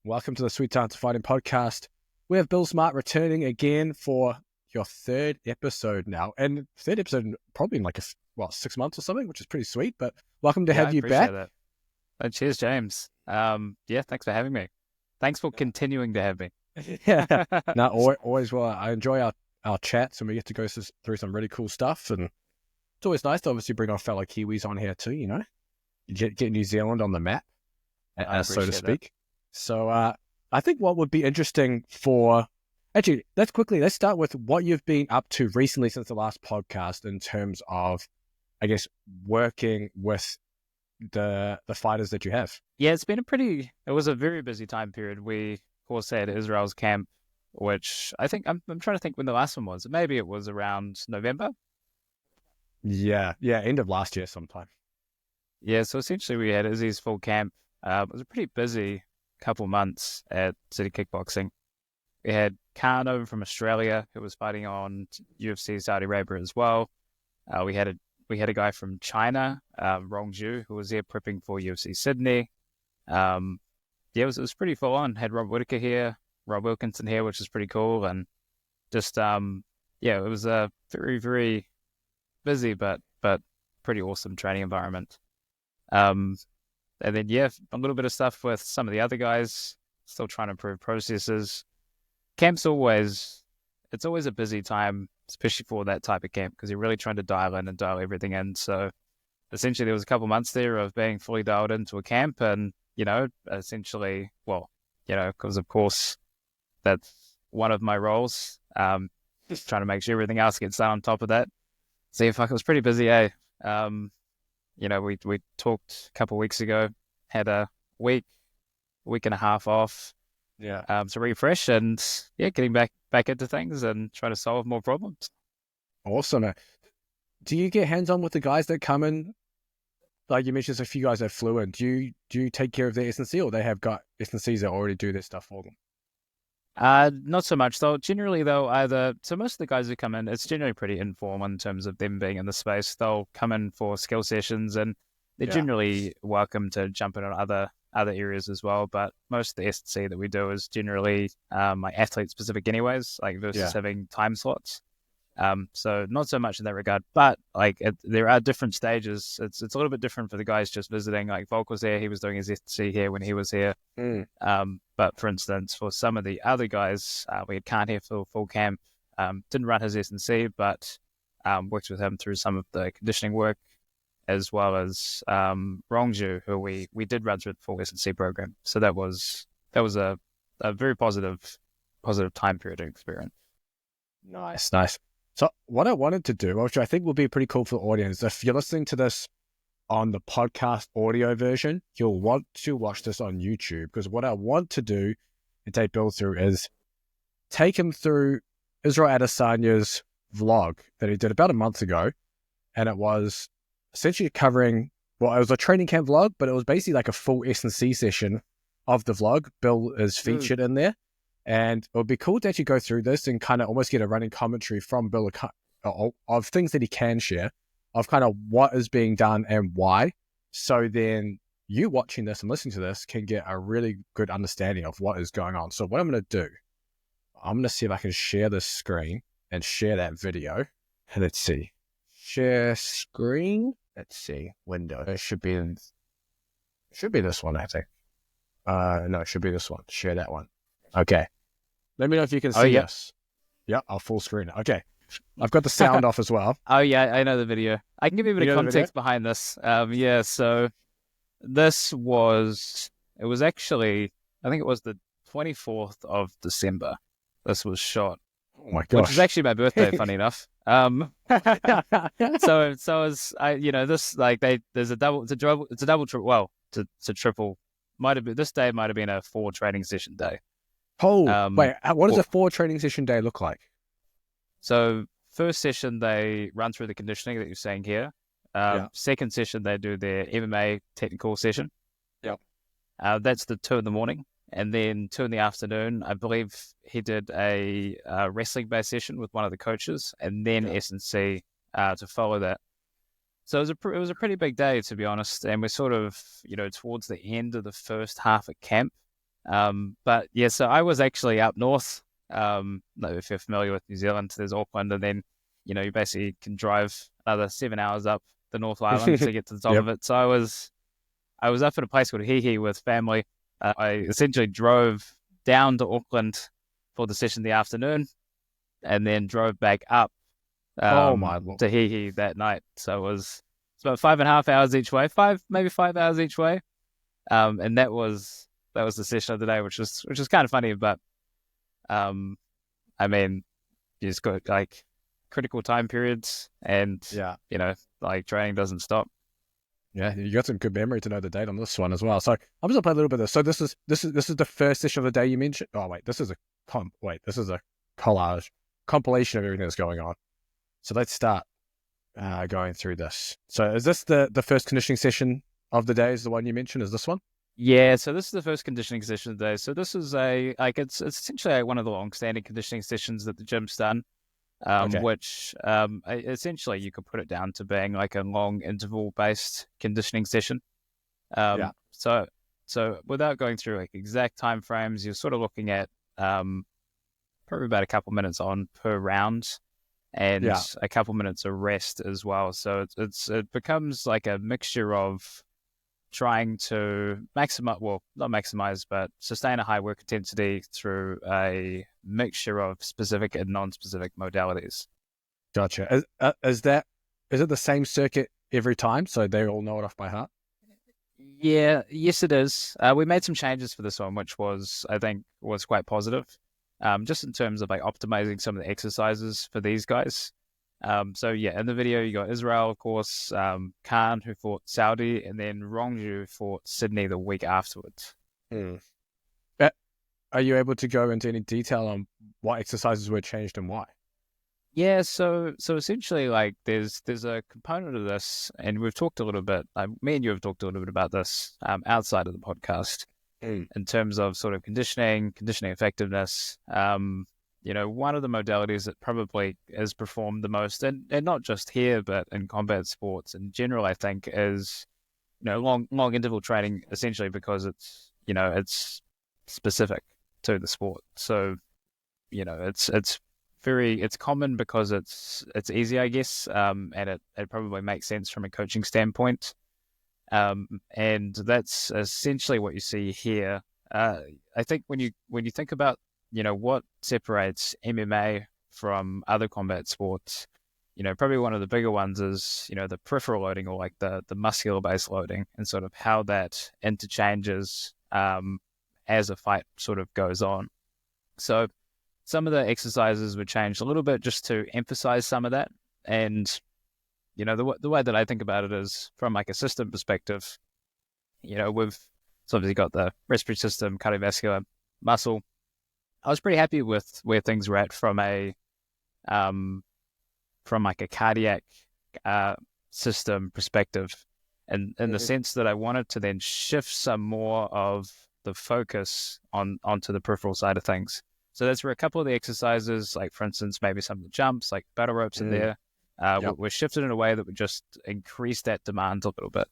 Welcome to the Sweet Science Fighting Podcast. We have Bill Smart returning again for your third episode now. And third episode probably in 6 months or something, which is pretty sweet. But welcome to have you back. That. Oh, cheers, James. Thanks for having me. Thanks for continuing to have me. Yeah. No, always well. I enjoy our chats and we get to go through some really cool stuff. And it's always nice to obviously bring our fellow Kiwis on here too, get New Zealand on the map, so to speak. That. So I think what would be interesting let's start with what you've been up to recently since the last podcast in terms of, I guess, working with the fighters that you have. Yeah, it was a very busy time period. We, of course, had Israel's camp, which I think, I'm trying to think when the last one was. Maybe it was around November? Yeah, end of last year sometime. Yeah, so essentially we had Izzy's full camp. It was a pretty busy couple months at City Kickboxing. We had Kano from Australia who was fighting on UFC Saudi Arabia as well. We had a guy from China, Rong Zhu, who was there prepping for UFC Sydney. It was pretty full on. Had Rob Whitaker here, Rob Wilkinson here, which is pretty cool, and just it was a very, very busy but pretty awesome training environment. And then, a little bit of stuff with some of the other guys, still trying to improve processes. Camp's always a busy time, especially for that type of camp, because you're really trying to dial everything in. So essentially there was a couple months there of being fully dialed into a camp and, essentially, because of course that's one of my roles, just trying to make sure everything else gets done on top of that. So it was pretty busy, eh? We talked a couple of weeks ago, had a week and a half off. Yeah. To refresh and getting back into things and trying to solve more problems. Awesome. Do you get hands on with the guys that come in? Like you mentioned, there's a few guys that flew in. Do you take care of their S&C, or they have got S&Cs that already do their stuff for them? Not so much. So generally, so most of the guys who come in, it's generally pretty informal in terms of them being in the space. They'll come in for skill sessions, and they're generally welcome to jump in on other areas as well. But most of the S&C that we do is generally athlete specific, anyways, versus having time slots. So not so much in that regard, but there are different stages. It's a little bit different for the guys just visiting. Like Volk was there, he was doing his SC here when he was here. But for instance, for some of the other guys, we had Kant here for full camp. Didn't run his S&C, but worked with him through some of the conditioning work, as well as Rongju, who we did run through the full S&C program. So that was a very positive time period and experience. Nice. So what I wanted to do, which I think will be pretty cool for the audience, if you're listening to this on the podcast audio version, you'll want to watch this on YouTube, because what I want to do and take Bill through is take him through Israel Adesanya's vlog that he did about a month ago. And it was essentially covering, it was a training camp vlog, but it was basically like a full S&C session of the vlog. Bill is featured in there. And it would be cool to actually go through this and kind of almost get a running commentary from Bill of things that he can share, of kind of what is being done and why. So then you watching this and listening to this can get a really good understanding of what is going on. So what I'm going to do, I'm going to see if I can share this screen and share that video. Let's see. Share screen. Let's see. Window. It should be this one, I think. No, it should be this one. Share that one. Okay. Let me know if you can see this. Yeah, I'll full screen. Okay. I've got the sound off as well. Oh, yeah, I know the video. I can give you a bit of context behind this. So it was actually, I think it was the 24th of December. This was shot. Oh my gosh. Which is actually my birthday, funny enough. So as there's a double, it's a double triple, it's a triple. This day might have been a 4 training session day. Wait, what does a 4 training session day look like? So first session, they run through the conditioning that you're saying here. Second session, they do their MMA technical session. Yep. That's the 2 in the morning. And then 2 in the afternoon, I believe he did a wrestling-based session with one of the coaches, and then S&C to follow that. So it was a pretty big day, to be honest. And we're sort of, towards the end of the first half at camp. But yeah, so I was actually up north. If you're familiar with New Zealand, there's Auckland, and then you basically can drive another 7 hours up the North Island to get to the top Yep. of it. So I was up at a place called Hihi with family. I essentially drove down to Auckland for the session in the afternoon, and then drove back up Oh my Lord. to Hihi that night. So it's about 5.5 hours each way, maybe 5 hours each way. And that was the session of the day, which was kind of funny. But I mean, you just got like critical time periods, and Yeah. like training doesn't stop. Yeah, you got some good memory to know the date on this one as well. So I'm just gonna play a little bit of this. So this is the first session of the day you mentioned. Oh wait, this is a collage compilation of everything that's going on. So let's start going through this. So is this the first conditioning session of the day? Is the one you mentioned? Is this one? Yeah, so this is the first conditioning session of the day. So this is it's essentially one of the long-standing conditioning sessions that the gym's done. Okay. Which essentially you could put it down to being like a long interval based conditioning session. Yeah. So without going through like exact time frames, you're sort of looking at probably about a couple minutes on per round, and Yeah. a couple minutes of rest as well. So it becomes like a mixture of trying to not maximize, but sustain a high work intensity through a mixture of specific and non-specific modalities. Gotcha. Is it the same circuit every time, so they all know it off by heart? Yeah, yes, it is. We made some changes for this one, which I think was quite positive. Just in terms of like optimizing some of the exercises for these guys. So yeah, in the video you got Israel, of course, Khan, who fought Saudi, and then Rongju fought Sydney the week afterwards. Are you able to go into any detail on what exercises were changed and why? Yeah, so essentially, like, there's a component of this, and we've talked a little bit. Me and you have talked a little bit about this outside of the podcast in terms of sort of conditioning effectiveness. One of the modalities that probably is performed the most, and not just here, but in combat sports in general, I think, is long interval training, essentially because it's specific to the sport. So it's common because it's easy, I guess, and it probably makes sense from a coaching standpoint. And that's essentially what you see here. I think when you think about what separates MMA from other combat sports, probably one of the bigger ones is the peripheral loading, or like the muscular based loading, and sort of how that interchanges as a fight sort of goes on. So some of the exercises were changed a little bit just to emphasize some of that. And the way that I think about it is from like a system perspective. We've obviously got the respiratory system, cardiovascular, muscle. I was pretty happy with where things were at from a cardiac system perspective, and in the sense that I wanted to then shift some more of the focus onto the peripheral side of things. So that's where a couple of the exercises, like for instance, maybe some of the jumps, like battle ropes in there, were shifted in a way that would just increase that demand a little bit.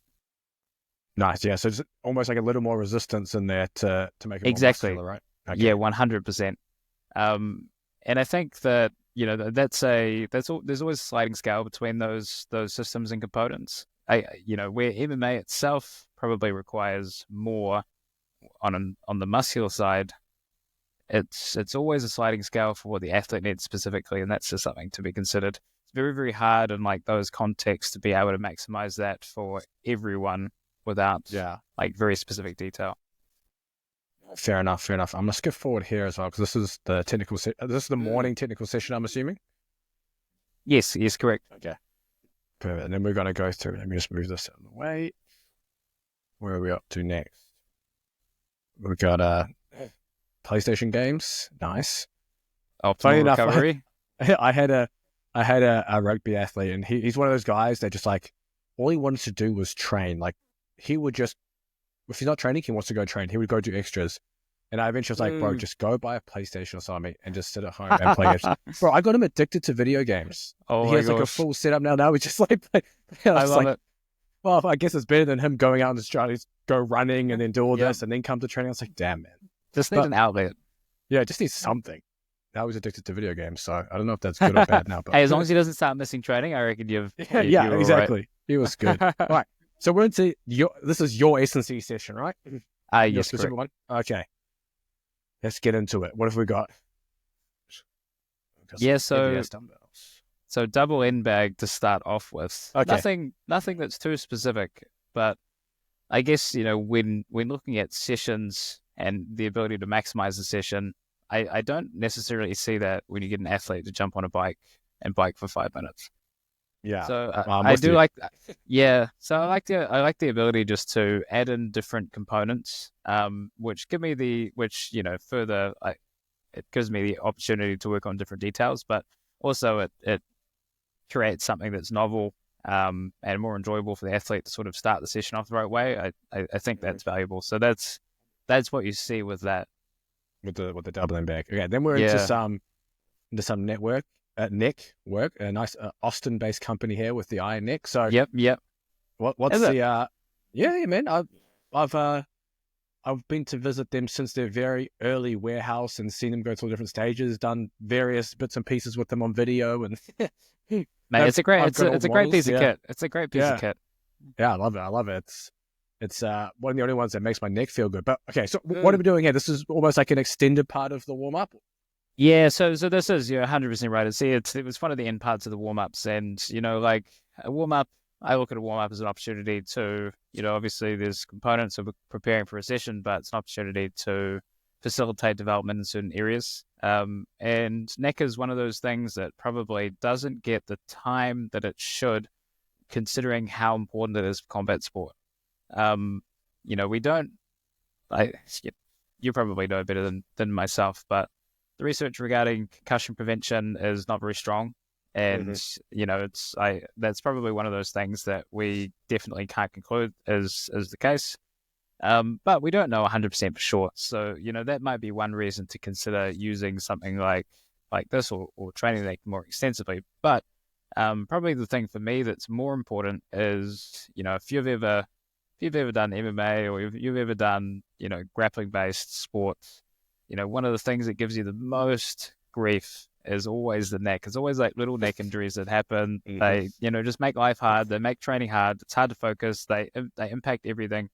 Nice, yeah. So it's almost like a little more resistance in there to make it Exactly. more muscular, right? Okay. Yeah, 100%. And I think that there's always a sliding scale between those systems and components. Where MMA itself probably requires more on the muscular side, it's always a sliding scale for what the athlete needs specifically, and that's just something to be considered. It's very, very hard in like those contexts to be able to maximize that for everyone without like very specific detail. Fair enough. I'm gonna skip forward here as well because this is the technical. This is the morning technical session, I'm assuming. Yes, correct. Okay. Perfect. And then we're gonna go through. Let me just move this out of the way. Where are we up to next? We've got PlayStation games. Nice. Optimal recovery. I had a rugby athlete, and he's one of those guys that just like all he wanted to do was train. Like he would just, if he's not training, he wants to go train. He would go do extras. And I eventually was like, bro, just go buy a PlayStation or something and just sit at home and play games. Bro, I got him addicted to video games. Oh, he has like a full setup now. Now we just like play. I love it. Well, I guess it's better than him going out and just trying to go running and then do all this and then come to training. I was like, damn, man. Just need an outlet. Yeah, just needs something. I was addicted to video games, so I don't know if that's good or bad now. But hey, as long as he doesn't start missing training, I reckon you're exactly. Right. He was good. Right. So we're into this is your S&C session, right? Your Yes, specific correct. one. Okay. Let's get into it. What have we got? Yeah, so double end bag to start off with. Okay. Nothing that's too specific, but I guess, when looking at sessions and the ability to maximize the session, I don't necessarily see that when you get an athlete to jump on a bike and bike for 5 minutes. Yeah. So I'm I with do you. like, yeah. So I like the ability just to add in different components, which give me further. It gives me the opportunity to work on different details, but also it creates something that's novel, and more enjoyable for the athlete to sort of start the session off the right way. I think that's valuable. So that's what you see with that. With the doubling back. Okay. Then we're Yeah. into some neck work, a nice Austin-based company here with the Iron Neck. So Yep. what's Is it? yeah, man. I've been to visit them since their very early warehouse and seen them go through different stages, done various bits and pieces with them on video, and Mate, it's a great piece of yeah. kit. It's a great piece of kit. Yeah, I love it. It's one of the only ones that makes my neck feel good. But okay, so what are we doing here? This is almost like an extended part of the warm up. Yeah, so this is, you're 100% right. It was one of the end parts of the warm ups, and like a warm up. I look at a warm up as an opportunity to, obviously there's components of preparing for a session, but it's an opportunity to facilitate development in certain areas. And neck is one of those things that probably doesn't get the time that it should, considering how important it is for combat sport. We don't. You probably know better than myself, but the research regarding concussion prevention is not very strong, and that's probably one of those things that we definitely can't conclude is the case. But we don't know 100% for sure. So that might be one reason to consider using something like this or training that more extensively. But probably the thing for me that's more important is if you've ever done MMA or you've ever done grappling based sports. One of the things that gives you the most grief is always the neck. It's always like little neck injuries that happen. They, just make life hard. They make training hard. It's hard to focus. They impact everything.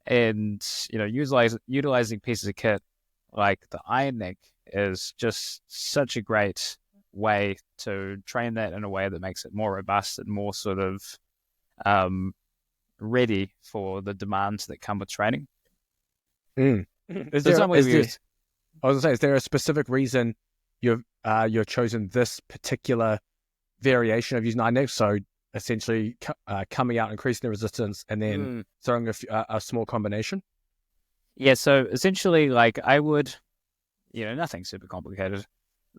And, utilizing pieces of kit like the Iron Neck is just such a great way to train that in a way that makes it more robust and more sort of ready for the demands that come with training. I was going to say, is there a specific reason you've chosen this particular variation of using Iron Neck? So essentially coming out, increasing the resistance, and then throwing a small combination? Yeah, so essentially, like I would, nothing super complicated.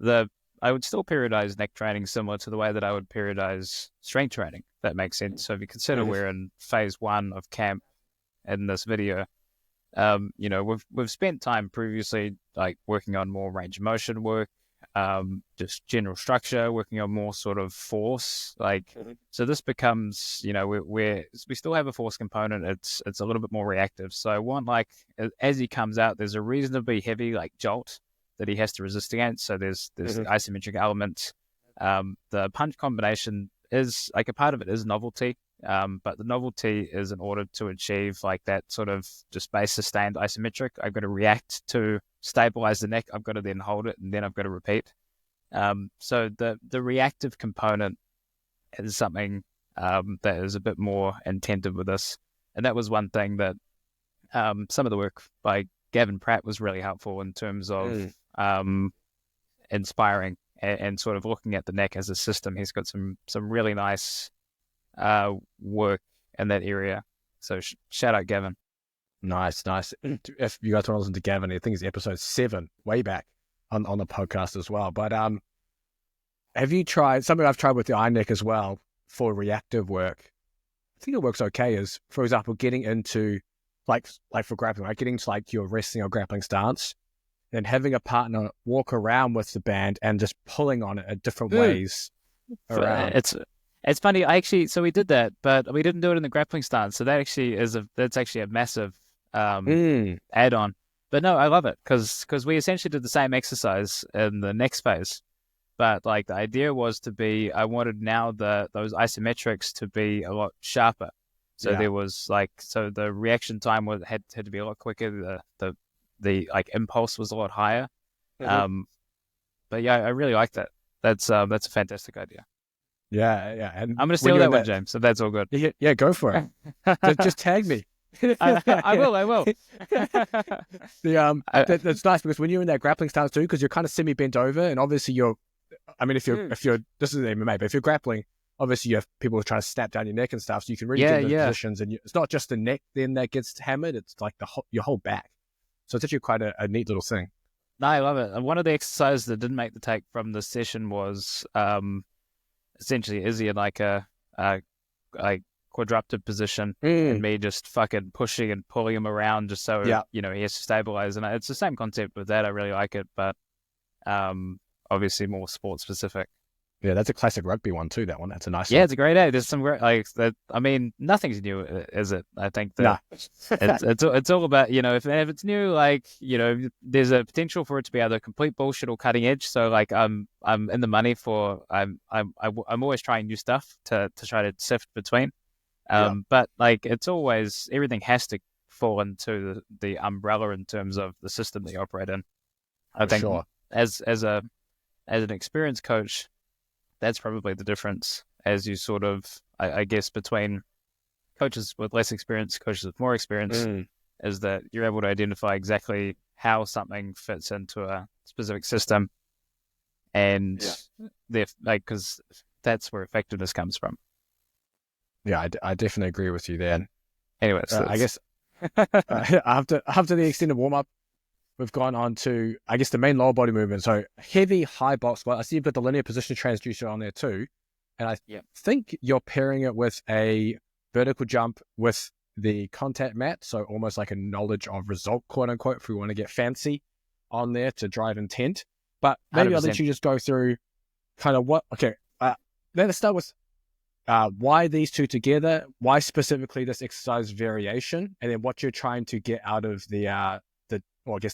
I would still periodize neck training similar to the way that I would periodize strength training. That makes sense. So if you consider we're in phase 1 of camp in this video, we've spent time previously like working on more range of motion work, just general structure, working on more sort of force. So this becomes, we still have a force component. It's a little bit more reactive. So I want as he comes out, there's a reasonably heavy jolt that he has to resist against. So there's isometric elements. The punch combination is a part of it is novelty. But the novelty is in order to achieve that sort of just base sustained isometric. I've got to react to stabilize the neck. I've got to then hold it, and then I've got to repeat. So the reactive component is something that is a bit more intended with this. And that was one thing that some of the work by Gavin Pratt was really helpful in terms of inspiring and sort of looking at the neck as a system. He's got some really nice work in that area. So shout out Gavin. Nice. If you guys want to listen to Gavin, I think it's episode 7, way back on the podcast as well. But have you tried something I've tried with the Iron Neck as well for reactive work? I think it works okay. Is, for example, getting into like for grappling, getting to your wrestling or grappling stance, and having a partner walk around with the band and just pulling on it at different ways around. It's funny. So we did that, but we didn't do it in the grappling stance. So that's actually a massive add-on. But no, I love it because we essentially did the same exercise in the next phase. But like the idea was I wanted now those isometrics to be a lot sharper. So Yeah. there was so the reaction time had to be a lot quicker. The like impulse was a lot higher. Mhm. But yeah, I really like that. That's a fantastic idea. Yeah, yeah. And I'm gonna when steal you're in that one, that, James. So that's all good. yeah, go for it. Just tag me. I will. I will. That's nice because when you're in that grappling stance too, because you're kind of semi bent over, and obviously I mean, if you're this is MMA, but if you're grappling, obviously you have people trying to snap down your neck and stuff, so you can really get into those positions, and it's not just the neck then that gets hammered; it's like your whole back. So it's actually quite a neat little thing. No, I love it. And one of the exercises that didn't make the take from the session was essentially Izzy in like a quadrupted position and me just fucking pushing and pulling him around just so he has to stabilize. And it's the same concept with that. I really like it, but obviously more sport specific. Yeah, that's a classic rugby one too. That one, that's a nice one. Yeah, it's a great idea. There's some great that. I mean, nothing's new, is it? I think that it's all about if it's new, there's a potential for it to be either complete bullshit or cutting edge. So like I'm in the money for I'm always trying new stuff to try to sift between. But like it's always everything has to fall into the umbrella in terms of the system that you operate in. I think as an experienced coach, that's probably the difference as you sort of, I guess, between coaches with less experience, coaches with more experience, is that you're able to identify exactly how something fits into a specific system, and because that's where effectiveness comes from. Yeah, I definitely agree with you there. Anyway, I guess after the extended warm up, we've gone on to, I guess, the main lower body movement. So heavy high box squat. I see you've got the linear position transducer on there too. And I think you're pairing it with a vertical jump with the contact mat. So almost like a knowledge of result, quote unquote, if we want to get fancy on there to drive intent. But maybe 100%. I'll let you just go through kind of let's start with why these two together, why specifically this exercise variation, and then what you're trying to get out of the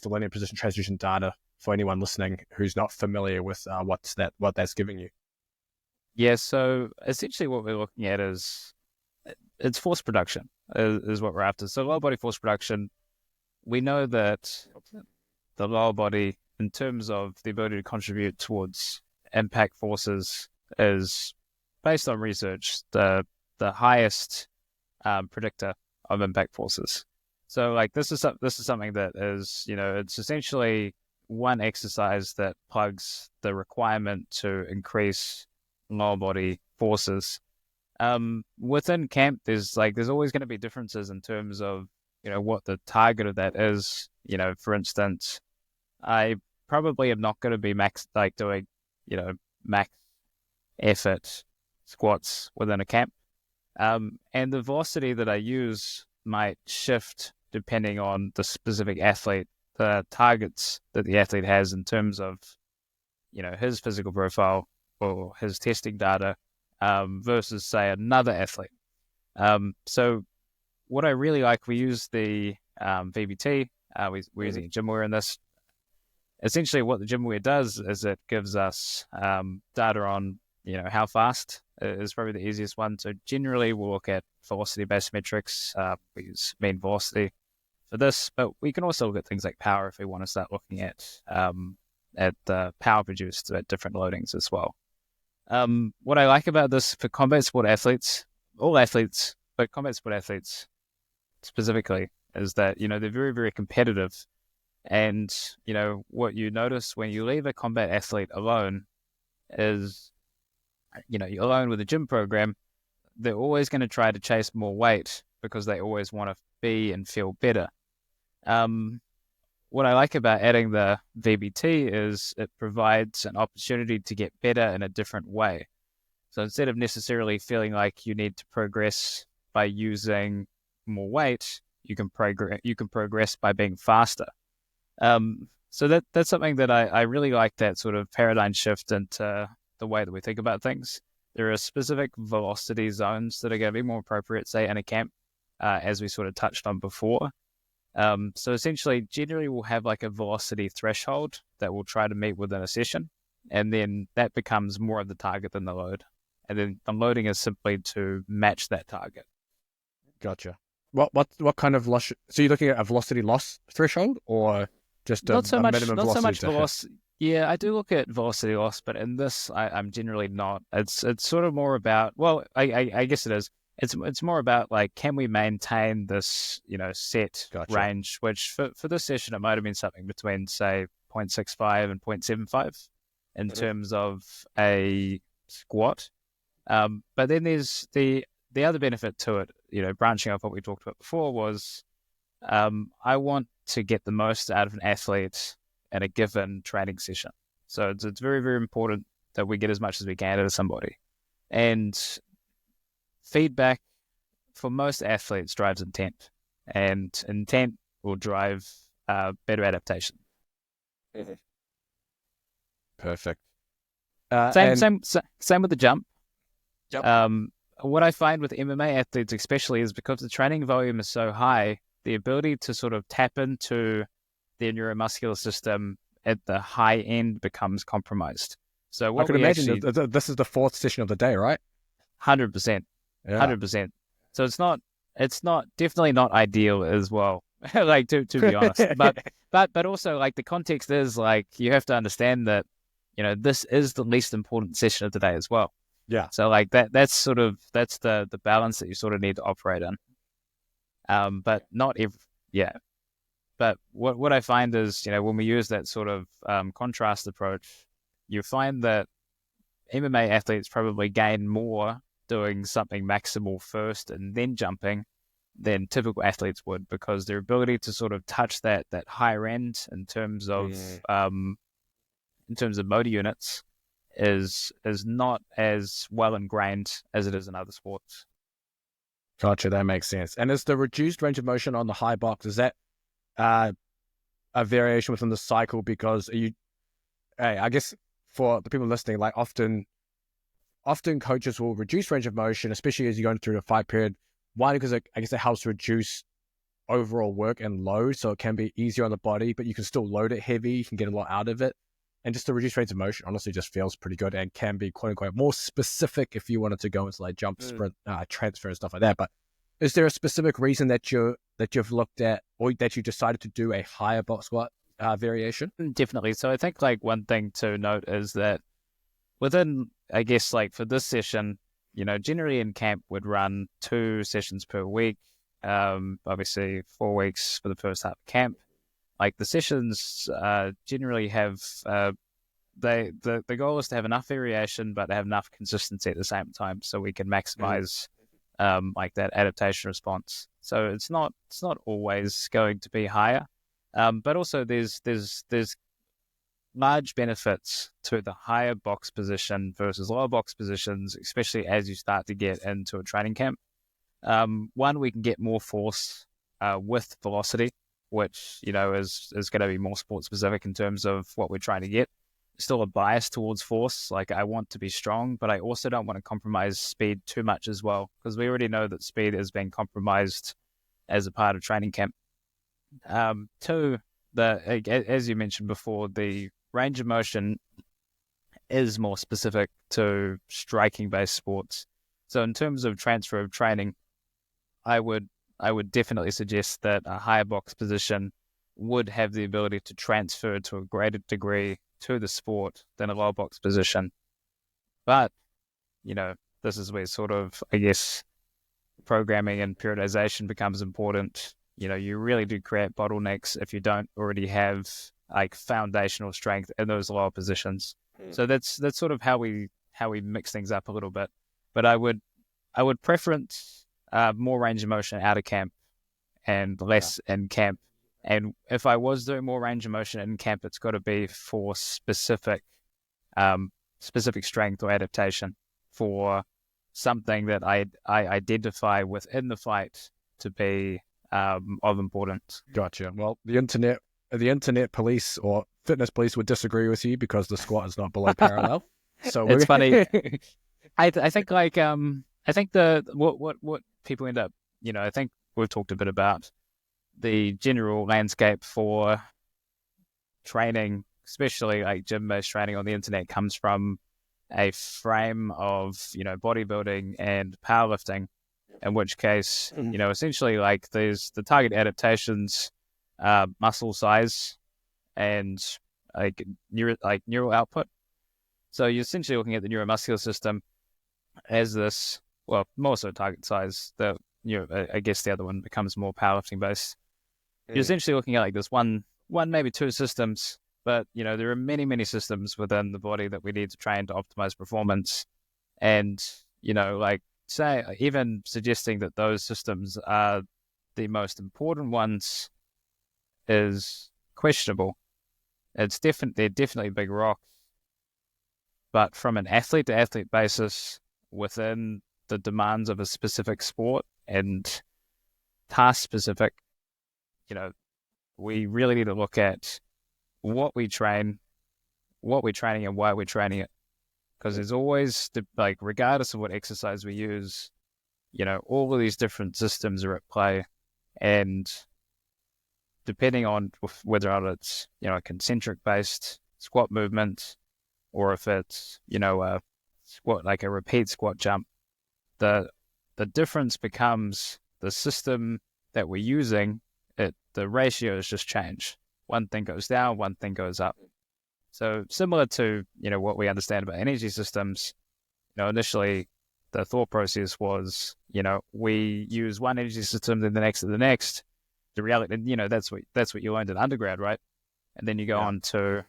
linear position transduction data for anyone listening who's not familiar with what that's giving you. Yeah, so essentially what we're looking at is it's force production is what we're after. So lower body force production, we know that the lower body, in terms of the ability to contribute towards impact forces, is based on research the highest predictor of impact forces. So like this is something that is, it's essentially one exercise that plugs the requirement to increase lower body forces. Within camp, there's always going to be differences in terms of, what the target of that is. For instance, I probably am not going to be doing, max effort squats within a camp. And the velocity that I use might shift depending on the specific athlete, the targets that the athlete has in terms of, his physical profile or his testing data versus, say, another athlete. So what I really like, we use the VBT. We're using a gym wear in this. Essentially what the gym wear does is it gives us data on, how fast is probably the easiest one. So generally we'll look at velocity-based metrics. We use mean velocity for this, but we can also look at things like power if we want to start looking at the power produced at different loadings as well. What I like about this for combat sport athletes, all athletes, but combat sport athletes specifically, is that, they're very, very competitive. And, what you notice when you leave a combat athlete alone is, you're alone with a gym program, they're always going to try to chase more weight because they always want to be and feel better. What I like about adding the VBT is it provides an opportunity to get better in a different way. So instead of necessarily feeling like you need to progress by using more weight, you can progress by being faster. So that's something that I really like, that sort of paradigm shift into the way that we think about things. There are specific velocity zones that are going to be more appropriate, say, in a camp, as we sort of touched on before. So essentially, generally we'll have like a velocity threshold that we'll try to meet within a session, and then that becomes more of the target than the load. And then the loading is simply to match that target. Gotcha. What kind of loss? So you're looking at a velocity loss threshold, or just a Not so minimum much velocity to hit? velocity. Yeah, I do look at velocity loss, but in this, I'm generally not. It's sort of more about, well, I guess it is. It's more about like, can we maintain this, set Gotcha. range, which for this session, it might have been something between, say, 0.65 and 0.75 in terms of a squat. But then there's the other benefit to it, branching off what we talked about before, was I want to get the most out of an athlete in a given training session. So it's very, very important that we get as much as we can out of somebody. And feedback for most athletes drives intent, and intent will drive better adaptation. Perfect. Same with the jump. Yep. What I find with MMA athletes especially is because the training volume is so high, the ability to sort of tap into their neuromuscular system at the high end becomes compromised. So what I can imagine this is the fourth session of the day, right? 100%, 100%. So it's not definitely not ideal as well. Like to be honest, but also like the context is like, you have to understand that this is the least important session of the day as well. Yeah. So like that's the balance that you sort of need to operate in. But not every, yeah. But what I find is, when we use that sort of contrast approach, you find that MMA athletes probably gain more doing something maximal first and then jumping than typical athletes would, because their ability to sort of touch that higher end in terms of motor units is not as well ingrained as it is in other sports. Gotcha, that makes sense. And is the reduced range of motion on the high box, is that a variation within the cycle? Because I guess for the people listening, like often coaches will reduce range of motion, especially as you're going through a fight period. One, because I guess it helps reduce overall work and load, so it can be easier on the body, but you can still load it heavy, you can get a lot out of it. And just the reduced range of motion honestly just feels pretty good and can be quote unquote more specific if you wanted to go into like jump, sprint, transfer and stuff like that. But is there a specific reason that you've looked at, or that you decided to do a higher box squat variation? Definitely. So I think like one thing to note is that within, I guess, like for this session, generally in camp would run 2 sessions per week. Obviously 4 weeks for the first half of camp. Like the sessions generally have the goal is to have enough variation, but to have enough consistency at the same time, so we can maximize like that adaptation response. So it's not always going to be higher, but also there's large benefits to the higher box position versus lower box positions, especially as you start to get into a training camp. One, we can get more force with velocity, which is going to be more sport specific in terms of what we're trying to get. Still a bias towards force. Like, I want to be strong, but I also don't want to compromise speed too much as well, because we already know that speed is being compromised as a part of training camp. Two, as you mentioned before, the range of motion is more specific to striking based sports. So in terms of transfer of training, I would definitely suggest that a higher box position would have the ability to transfer to a greater degree to the sport than a lower box position. But, this is where sort of, I guess, programming and periodization becomes important. You really do create bottlenecks if you don't already have like foundational strength in those lower positions. So that's sort of how we mix things up a little bit. But I would preference more range of motion out of camp and less in camp. And if I was doing more range of motion in camp, it's got to be for specific strength or adaptation for something that I identify within the fight to be of importance. Gotcha. Well, the internet police or fitness police would disagree with you because the squat is not below parallel. So it's funny. I think like I think what people end up, I think we've talked a bit about the general landscape for training, especially like gym-based training on the internet, comes from a frame of, bodybuilding and powerlifting, in which case, essentially like there's the target adaptations, muscle size and neural output. So you're essentially looking at the neuromuscular system as this, well, more so target size. I guess the other one becomes more powerlifting based. You're essentially looking at like this one, maybe two systems, but there are many, many systems within the body that we need to train to optimize performance. And, say, even suggesting that those systems are the most important ones is questionable. They're definitely big rocks. But from an athlete to athlete basis, within the demands of a specific sport and task specific, we really need to look at what we train, what we're training, and why we're training it. Because there's always, regardless of what exercise we use, all of these different systems are at play. And depending on whether or not it's, a concentric based squat movement, or if it's, a squat, like a repeat squat jump, the difference becomes the system that we're using, the ratios just change. One thing goes down, one thing goes up. So similar to, what we understand about energy systems, initially the thought process was, we use one energy system, then the next and the next. The reality, that's what you learned in undergrad, right? And then you go on to,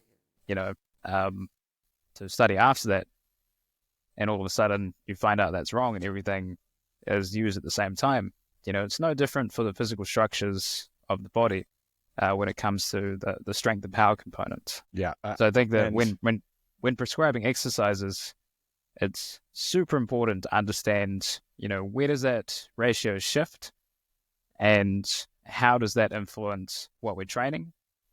to study after that. And all of a sudden you find out that's wrong and everything is used at the same time. It's no different for the physical structures of the body when it comes to the strength and power component. Yeah. So I think that when prescribing exercises, it's super important to understand, where does that ratio shift and how does that influence what we're training?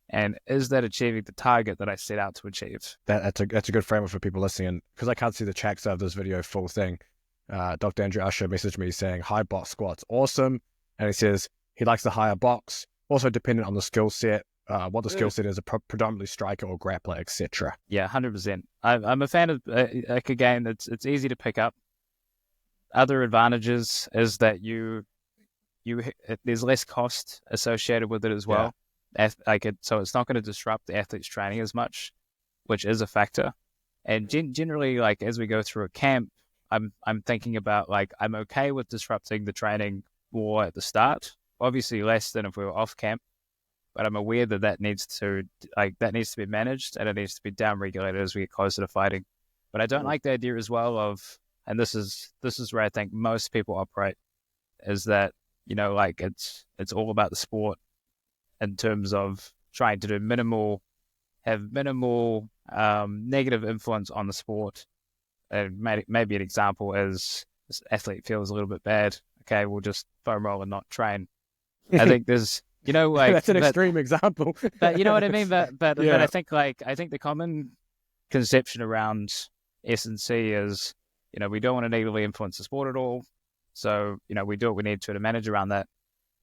And is that achieving the target that I set out to achieve? That's a good framework for people listening. And because I can't see the chat of this video full thing, Dr. Andrew Usher messaged me saying, high box squats, awesome. And he says he likes the higher box, also dependent on the skill set, what the skill set is, predominantly striker or grappler, etc. Yeah, 100%. I'm a fan of, again, it's easy to pick up. Other advantages is that there's less cost associated with it as well. So it's not going to disrupt the athlete's training as much, which is a factor. And generally, like as we go through a camp, I'm thinking about I'm okay with disrupting the training more at the start. Obviously, less than if we were off camp, but I'm aware that needs to be managed and it needs to be down regulated as we get closer to fighting. But I don't like the idea as well of, and this is where I think most people operate, is that it's all about the sport in terms of trying to have minimal negative influence on the sport. And maybe an example is this athlete feels a little bit bad. Okay, we'll just foam roll and not train. I think there's, that's an extreme example. But you know what I mean? But I think the common conception around S&C is, we don't want to negatively influence the sport at all. So, we do what we need to manage around that.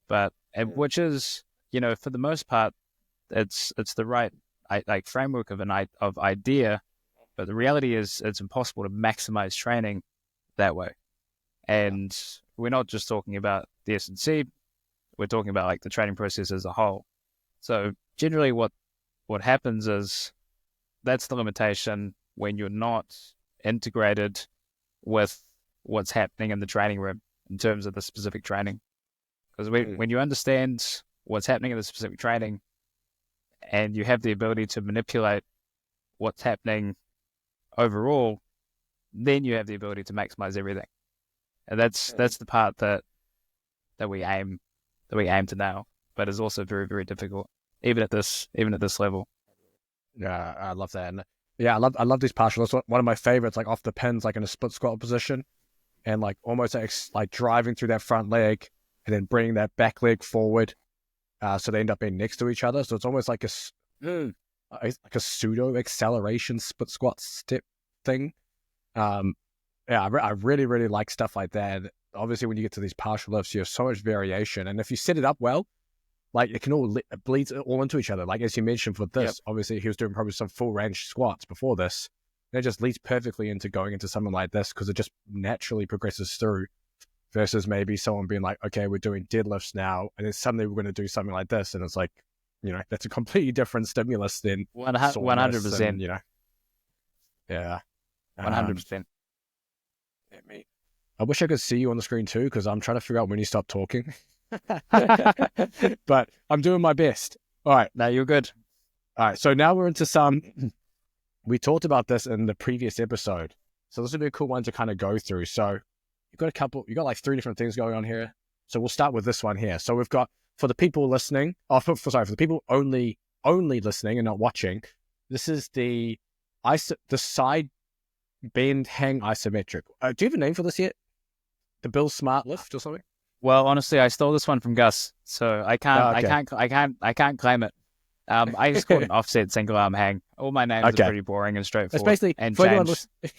But which is, for the most part, it's the right framework of idea, but the reality is it's impossible to maximize training that way. And we're not just talking about the S&C, we're talking about the training process as a whole. So generally what happens is that's the limitation when you're not integrated with what's happening in the training room in terms of the specific training. Because when you understand what's happening in the specific training and you have the ability to manipulate what's happening overall, then you have the ability to maximize everything. And that's the part that we aim to nail, but is also very, very difficult, even at this level. Yeah, I love that. And yeah, I love these partial lifts. One of my favorites, off the pins, in a split squat position, and almost like driving through that front leg and then bringing that back leg forward, so they end up being next to each other. So it's almost like a pseudo acceleration split squat step thing. I really, really like stuff like that. Obviously, when you get to these partial lifts, you have so much variation, and if you set it up well, like it can all it bleeds all into each other. Like as you mentioned for this, obviously he was doing probably some full range squats before this. And it just leads perfectly into going into something like this because it just naturally progresses through. Versus maybe someone being like, okay, we're doing deadlifts now, and then suddenly we're going to do something like this, and it's like, that's a completely different stimulus than 100%. Yeah. 100%. I wish I could see you on the screen too, because I'm trying to figure out when you stop talking. But I'm doing my best. All right. No, you're good. All right. So now we're into some. We talked about this in the previous episode, so this would be a cool one to kind of go through. So you got like 3 different things going on here. So we'll start with this one here. So we've got, for the people listening, for the people only listening and not watching, this is the side bend hang isometric. Do you have a name for this yet? The Bill Smart lift or something? Well, honestly, I stole this one from Gus, so I can't claim it. I just call it an offset single arm hang. All my names are pretty boring and straightforward. It's basically,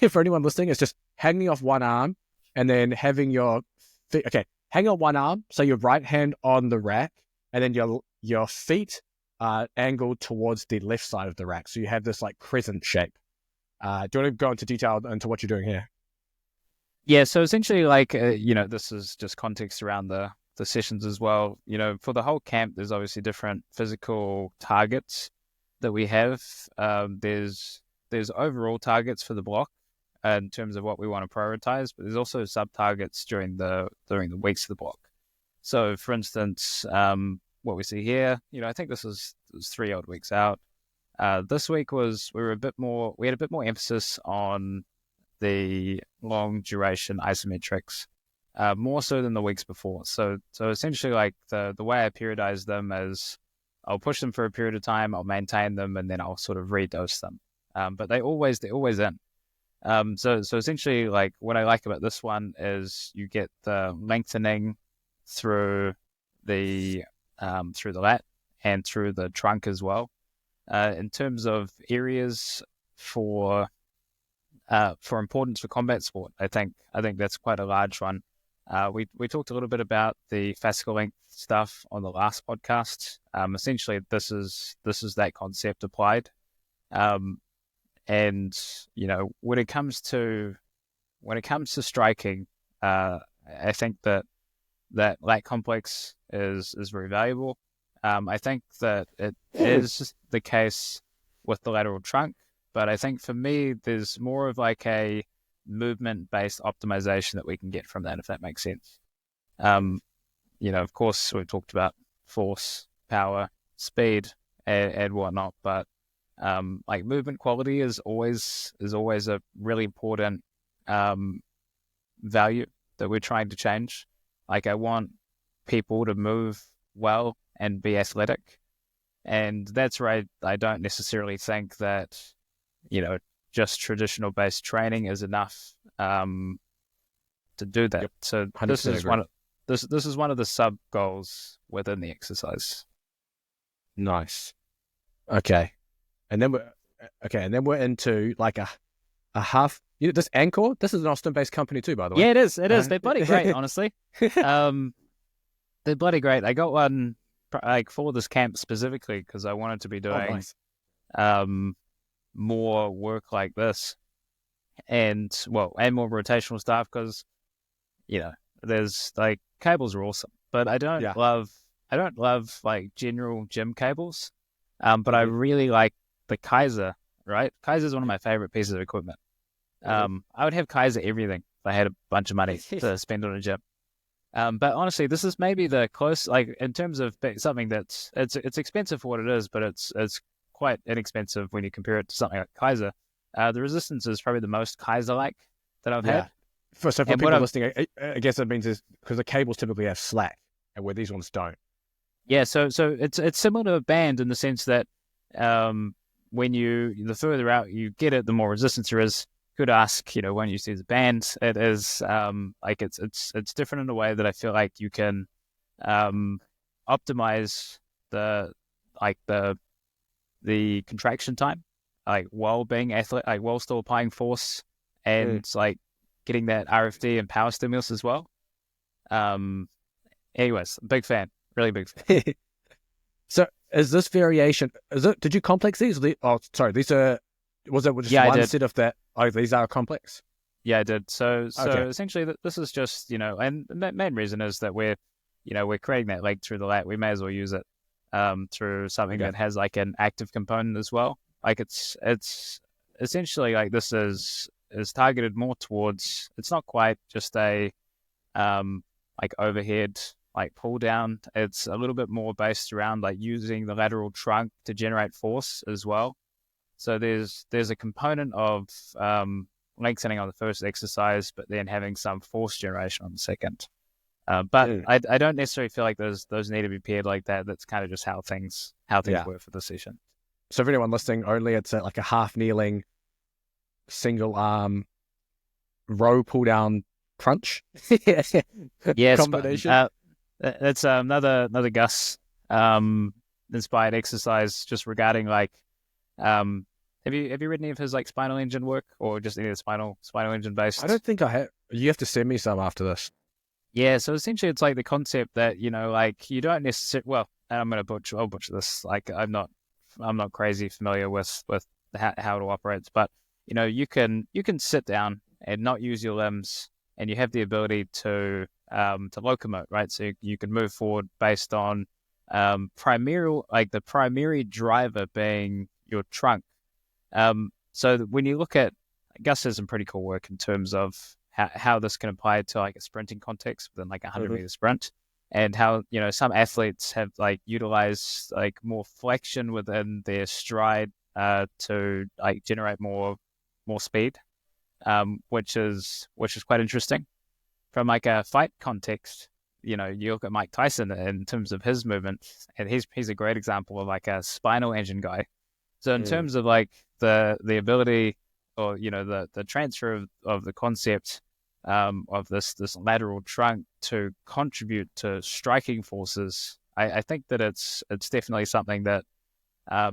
for anyone listening, it's just hanging off one arm and then having your feet, hang on one arm, so your right hand on the rack, and then your feet are angled towards the left side of the rack. So you have this like crescent shape. Do you want to go into detail into what you're doing here? Yeah, so essentially this is just context around the sessions as well. For the whole camp, there's obviously different physical targets that we have. There's overall targets for the block in terms of what we want to prioritize, but there's also sub-targets during the weeks of the block. So, for instance, what we see here, I think this was 3 odd weeks out. This week we had a bit more emphasis on the long duration isometrics, more so than the weeks before. So essentially, like the way I periodize them is I'll push them for a period of time, I'll maintain them, and then I'll sort of redose them. But they're always in. So essentially, like what I like about this one is you get the lengthening through the lat and through the trunk as well. In terms of areas for importance for combat sport, I think that's quite a large one. We talked a little bit about the fascicle length stuff on the last podcast. Essentially, this is that concept applied. And when it comes to striking, I think that lat complex is very valuable. I think that it is the case with the lateral trunk, but I think for me there's more of like a movement-based optimization that we can get from that, if that makes sense. Of course we've talked about force, power, speed, and whatnot, but like movement quality is always a really important value that we're trying to change. Like I want people to move well and be athletic, and that's where I don't necessarily think that just traditional based training is enough to do that. Yep. So this is one of the sub goals within the exercise. Nice. Okay. And then we're into like a half. This Anchor, this is an Austin-based company too, by the way. Yeah, it is. They're bloody great, honestly. They're bloody great. I got one like for this camp specifically because I wanted to be doing more work like this, and more rotational stuff because there's like cables are awesome, but I don't love like general gym cables. But I really like the Kaiser, right? Kaiser is one of my favorite pieces of equipment. I would have Kaiser everything if I had a bunch of money to spend on a gym. But honestly, this is maybe the close, like in terms of something that's it's expensive for what it is, but it's quite inexpensive when you compare it to something like Kaiser. The resistance is probably the most Kaiser-like that I've had. For people listening, I guess it means is because the cables typically have slack, and where these ones don't. Yeah, so it's similar to a band in the sense that when the further out you get it, the more resistance there is. Could ask, when you see the band, it is like it's different in a way that I feel like you can optimize the contraction time, like while being athletic, like while still applying force and like getting that RFD and power stimulus as well. Anyways, big fan. Really big fan. So is this variation? Did you complex these? Oh, sorry. These are. Was it just I one did. set of that? Oh, these are complex. Yeah, I did. So Okay. essentially, this is just, and the main reason is that we're creating that link through the lat. We may as well use it through something Okay. that has like an active component as well. Like it's essentially like this is targeted more towards. It's not quite just a like overhead like pull down. It's a little bit more based around like using the lateral trunk to generate force as well. So there's a component of lengthening on the first exercise, but then having some force generation on the second. But Mm. I don't necessarily feel like those need to be paired like that. That's kind of just how things Yeah. work for the session. So for anyone listening, only it's like a half kneeling, single arm row pull down crunch Yes, but combination. that's another Gus inspired exercise just regarding like have you read any of his like spinal engine work or just any of the spinal engine I don't based? think I have. You have to send me some after this. Yeah, so essentially it's like the concept that, like you don't necessarily, well, and I'll butcher this. Like I'm not crazy familiar with how it operates, but you can sit down and not use your limbs, and you have the ability to locomote, right? So you can move forward based on the primary driver being your trunk. So when you look at Gus has some pretty cool work in terms of how this can apply to like a sprinting context within like a 100 Mm-hmm. meter sprint, and how some athletes have like utilized like more flexion within their stride to like generate more speed, which is quite interesting from like a fight context. You look at Mike Tyson in terms of his movements, and he's a great example of like a spinal engine guy. So in Mm. terms of like the ability or the transfer of the concept of this lateral trunk to contribute to striking forces, I think that it's definitely something that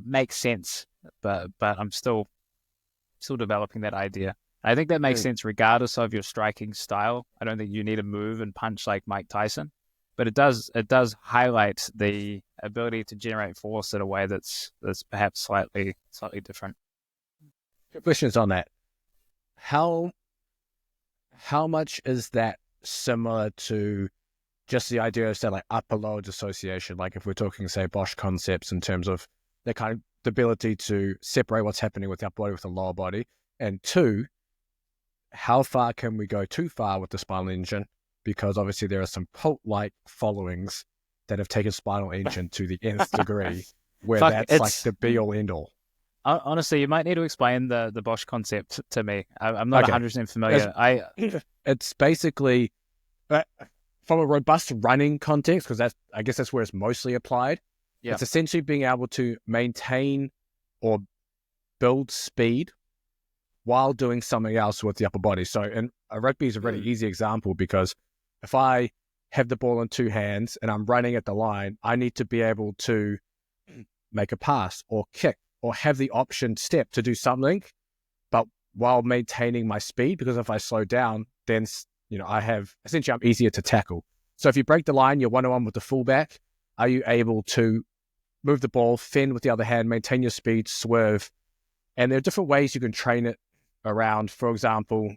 makes sense, but I'm still developing that idea. I think that makes Mm. sense regardless of your striking style. I don't think you need to move and punch like Mike Tyson, but it does highlight the ability to generate force in a way that's perhaps slightly different. Good questions on that. How how much is that similar to just the idea of say like upper lower dissociation? Like if we're talking say Bosch concepts in terms of the kind of the ability to separate what's happening with the upper body with the lower body, and two, how far can we go too far with the spinal engine? Because obviously there are some cult-like followings that have taken spinal engine to the nth degree, where Fuck, that's like it's the be-all end-all. honestly, you might need to explain the Bosch concept to me. I'm not Okay, 100% it's, familiar. I it's basically uh, from a robust running context, because I guess that's where it's mostly applied. Yeah. It's essentially being able to maintain or build speed while doing something else with the upper body. So, and rugby is a really easy example because if I have the ball in two hands and I'm running at the line, I need to be able to make a pass or kick or have the option step to do something, but while maintaining my speed. Because if I slow down, then I have essentially I'm easier to tackle. So if you break the line, you're 1-on-1 with the fullback. Are you able to move the ball, fend with the other hand, maintain your speed, swerve? And there are different ways you can train it around. For example,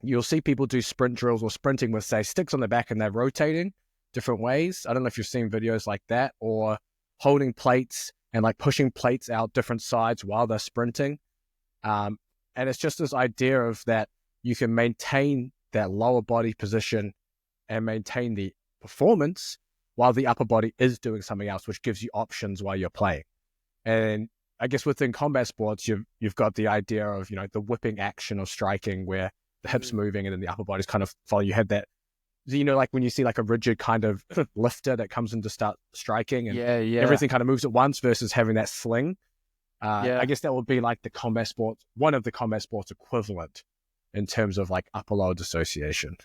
you'll see people do sprint drills or sprinting with, say, sticks on the back and they're rotating different ways. I don't know if you've seen videos like that, or holding plates and like pushing plates out different sides while they're sprinting. And it's just this idea of that you can maintain that lower body position and maintain the performance while the upper body is doing something else, which gives you options while you're playing. And I guess within combat sports, you've got the idea of the whipping action of striking, where the hips moving and then the upper body's kind of follow. You have that, like when you see like a rigid kind of lifter that comes in to start striking, and yeah everything kind of moves at once versus having that sling. I yeah guess that would be like the combat sports, one of the combat sports equivalent in terms of like upper lower dissociation.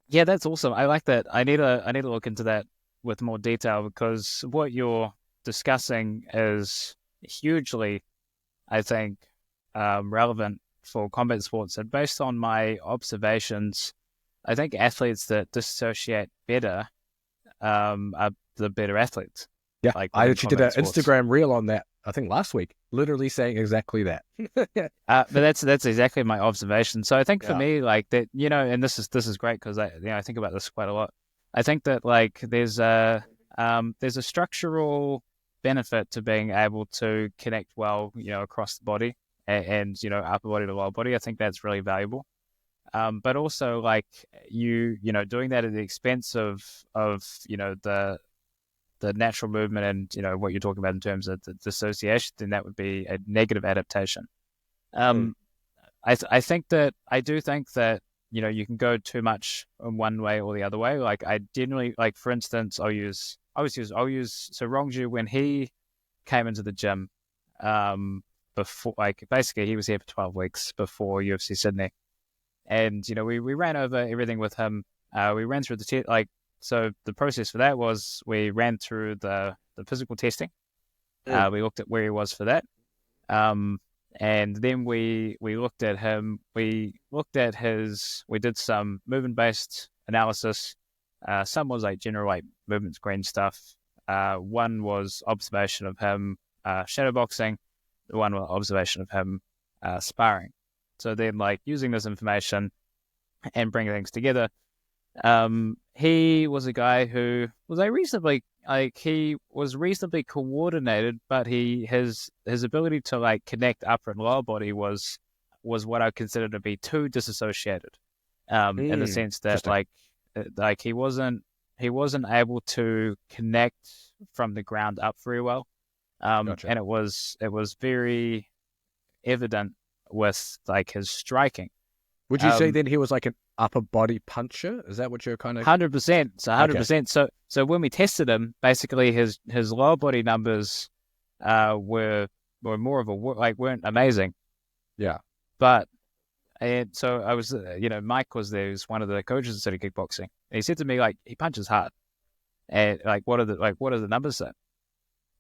yeah. That's awesome. I like that. I need to look into that with more detail because what you're discussing is hugely, I think, relevant for combat sports. And based on my observations, I think athletes that dissociate better are the better athletes. Yeah, like I within actually did an combat sports. Instagram reel on that, I think last week, literally saying exactly that. But that's exactly my observation. So I think for Yeah. me, like that, and this is great because I think about this quite a lot. I think that like there's a structural benefit to being able to connect well, across the body and upper body to lower body. I think that's really valuable. But also like doing that at the expense of the natural movement and what you're talking about in terms of the dissociation, then that would be a negative adaptation. Mm. I think that I do think that you can go too much in one way or the other way. Like I generally, like for instance, I'll use so Rongju when he came into the gym before, like basically he was here for 12 weeks before UFC Sydney, and we ran over everything with him. We ran through so the process for that was we ran through the physical testing. Mm. We looked at where he was for that. And then we looked at him. We did some movement based analysis. Some was like general like movement screen stuff. One was observation of him shadowboxing. The one was observation of him sparring. So then like using this information and bringing things together. He was a guy who was he was reasonably coordinated, but his ability to like connect upper and lower body was what I consider to be too disassociated. In the sense that like he wasn't able to connect from the ground up very well. Gotcha. And it was very evident with like his striking. Would you say then he was like an upper body puncher? Is that what you're kind of? 100%. So 100%. Okay. So when we tested him, basically his lower body numbers were more of weren't amazing. Yeah. But and so I was Mike was there, who's one of the coaches at City Kickboxing. And he said to me like he punches hard. And like what are the numbers then?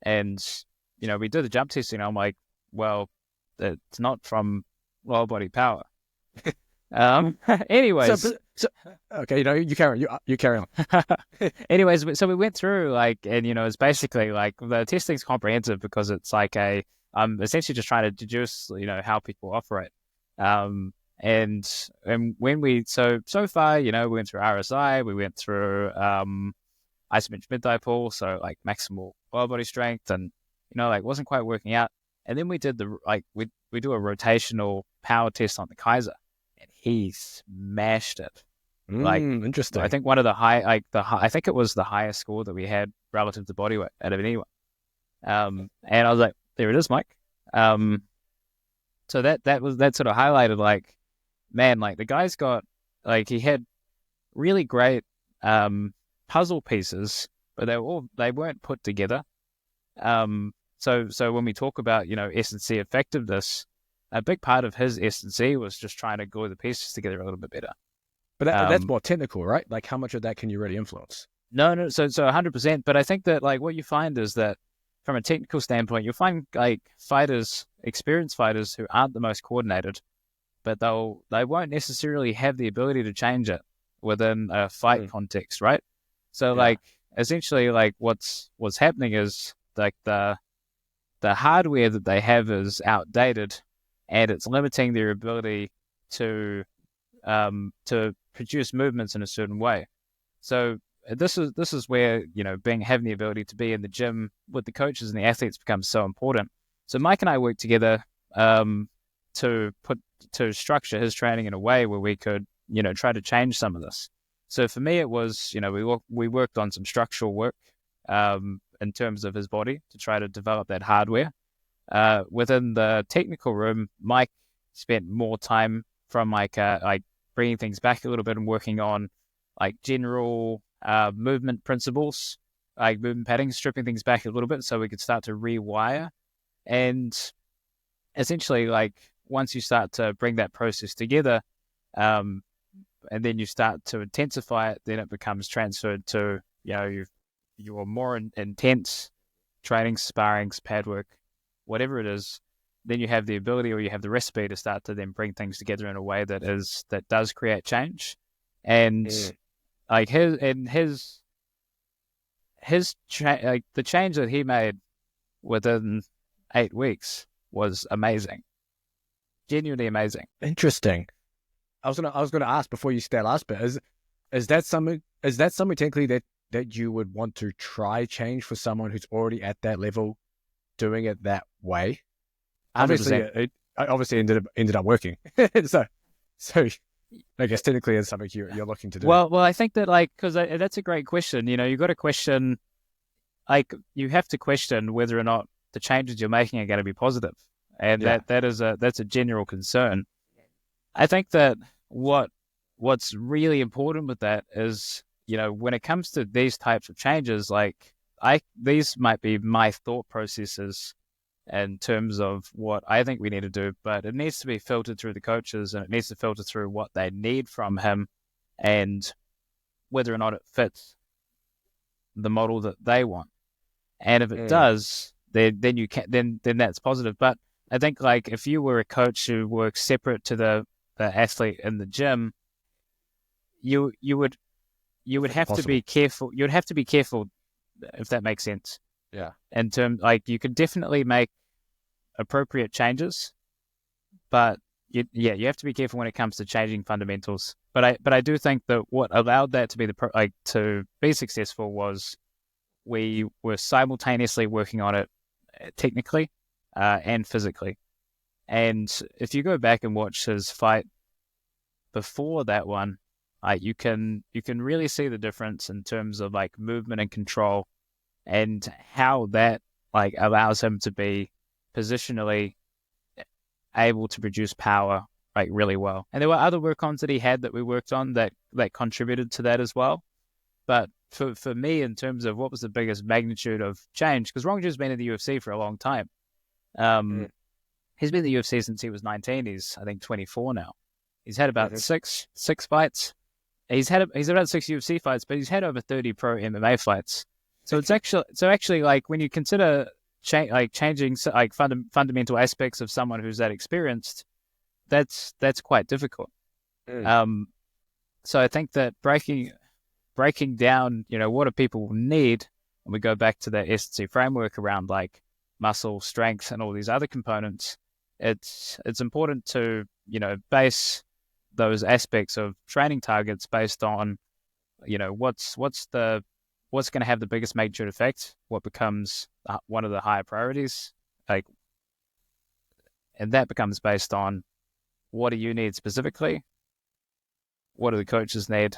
And we did the jump testing. I'm like, well, it's not from lower body power. Anyways, okay, you carry on. You carry on. Anyways, so we went through like, and it's basically like the testing's comprehensive because it's like I'm essentially just trying to deduce how people operate. And when we so far we went through RSI, we went through isometric mid-thigh pull, so like maximal lower body strength, and like wasn't quite working out. And then we did we do a rotational power test on the Kaiser. And he smashed it. Interesting. I think one of the I think it was the highest score that we had relative to body weight out of anyone. And I was like, there it is, Mike. So that sort of highlighted like, man, like the guy's got like he had really great puzzle pieces, but they weren't put together. So when we talk about S&C effectiveness, a big part of his S&C was just trying to glue the pieces together a little bit better. But that's more technical, right? Like how much of that can you really influence? No, so 100%. But I think that like what you find is that from a technical standpoint, you'll find like experienced fighters who aren't the most coordinated, but they won't necessarily have the ability to change it within a fight context, right? So like essentially like what's happening is like the hardware that they have is outdated, and it's limiting their ability to produce movements in a certain way. So this is where having the ability to be in the gym with the coaches and the athletes becomes so important. So Mike and I worked together to structure his training in a way where we could try to change some of this. So for me, it was we worked on some structural work in terms of his body to try to develop that hardware. Within the technical room, Mike spent more time from like bringing things back a little bit and working on like general movement principles, like movement padding, stripping things back a little bit so we could start to rewire. And essentially, like once you start to bring that process together, and then you start to intensify it, then it becomes transferred to your more intense training, sparrings, pad work, whatever it is. Then you have the ability, or you have the recipe to start to then bring things together in a way that does create change. And like his the change that he made within 8 weeks was amazing, genuinely amazing. Interesting. I was gonna ask before you start last bit, is that something technically that you would want to try change for someone who's already at that level, doing it that way? 100%. It obviously ended up working. so I guess technically it's something you're looking to do. Well, I think that because that's a great question. You got to question, you have to question whether or not the changes you're making are going to be positive, and that's a general concern. I think that what's really important with that is, when it comes to these types of changes, these might be my thought processes in terms of what I think we need to do, but it needs to be filtered through the coaches, and it needs to filter through what they need from him and whether or not it fits the model that they want. And if it does, then you can then that's positive. But I think if you were a coach who works separate to the athlete in the gym, you would have to be careful. You'd have to be careful, if that makes sense. Yeah. In terms, you could definitely make appropriate changes, but you have to be careful when it comes to changing fundamentals. But I do think that what allowed that to be to be successful was we were simultaneously working on it technically and physically. And if you go back and watch his fight before that one, you can really see the difference in terms of movement and control, and how that allows him to be positionally able to produce power really well. And there were other work-ons that he had that we worked on that contributed to that as well. But for me, in terms of what was the biggest magnitude of change, because Rongju's been in the UFC for a long time. He's been in the UFC since he was 19. He's, I think, 24 now. He's had about six fights. He's had about 6 UFC fights, but he's had over 30 pro MMA fights. So it's actually when you consider changing fundamental aspects of someone who's that experienced, that's quite difficult. So I think that breaking down, what do people need, and we go back to the S&C framework around muscle strength and all these other components. It's important to base those aspects of training targets based on what's going to have the biggest magnitude effect, what becomes one of the higher priorities, and that becomes based on what do you need specifically, what do the coaches need,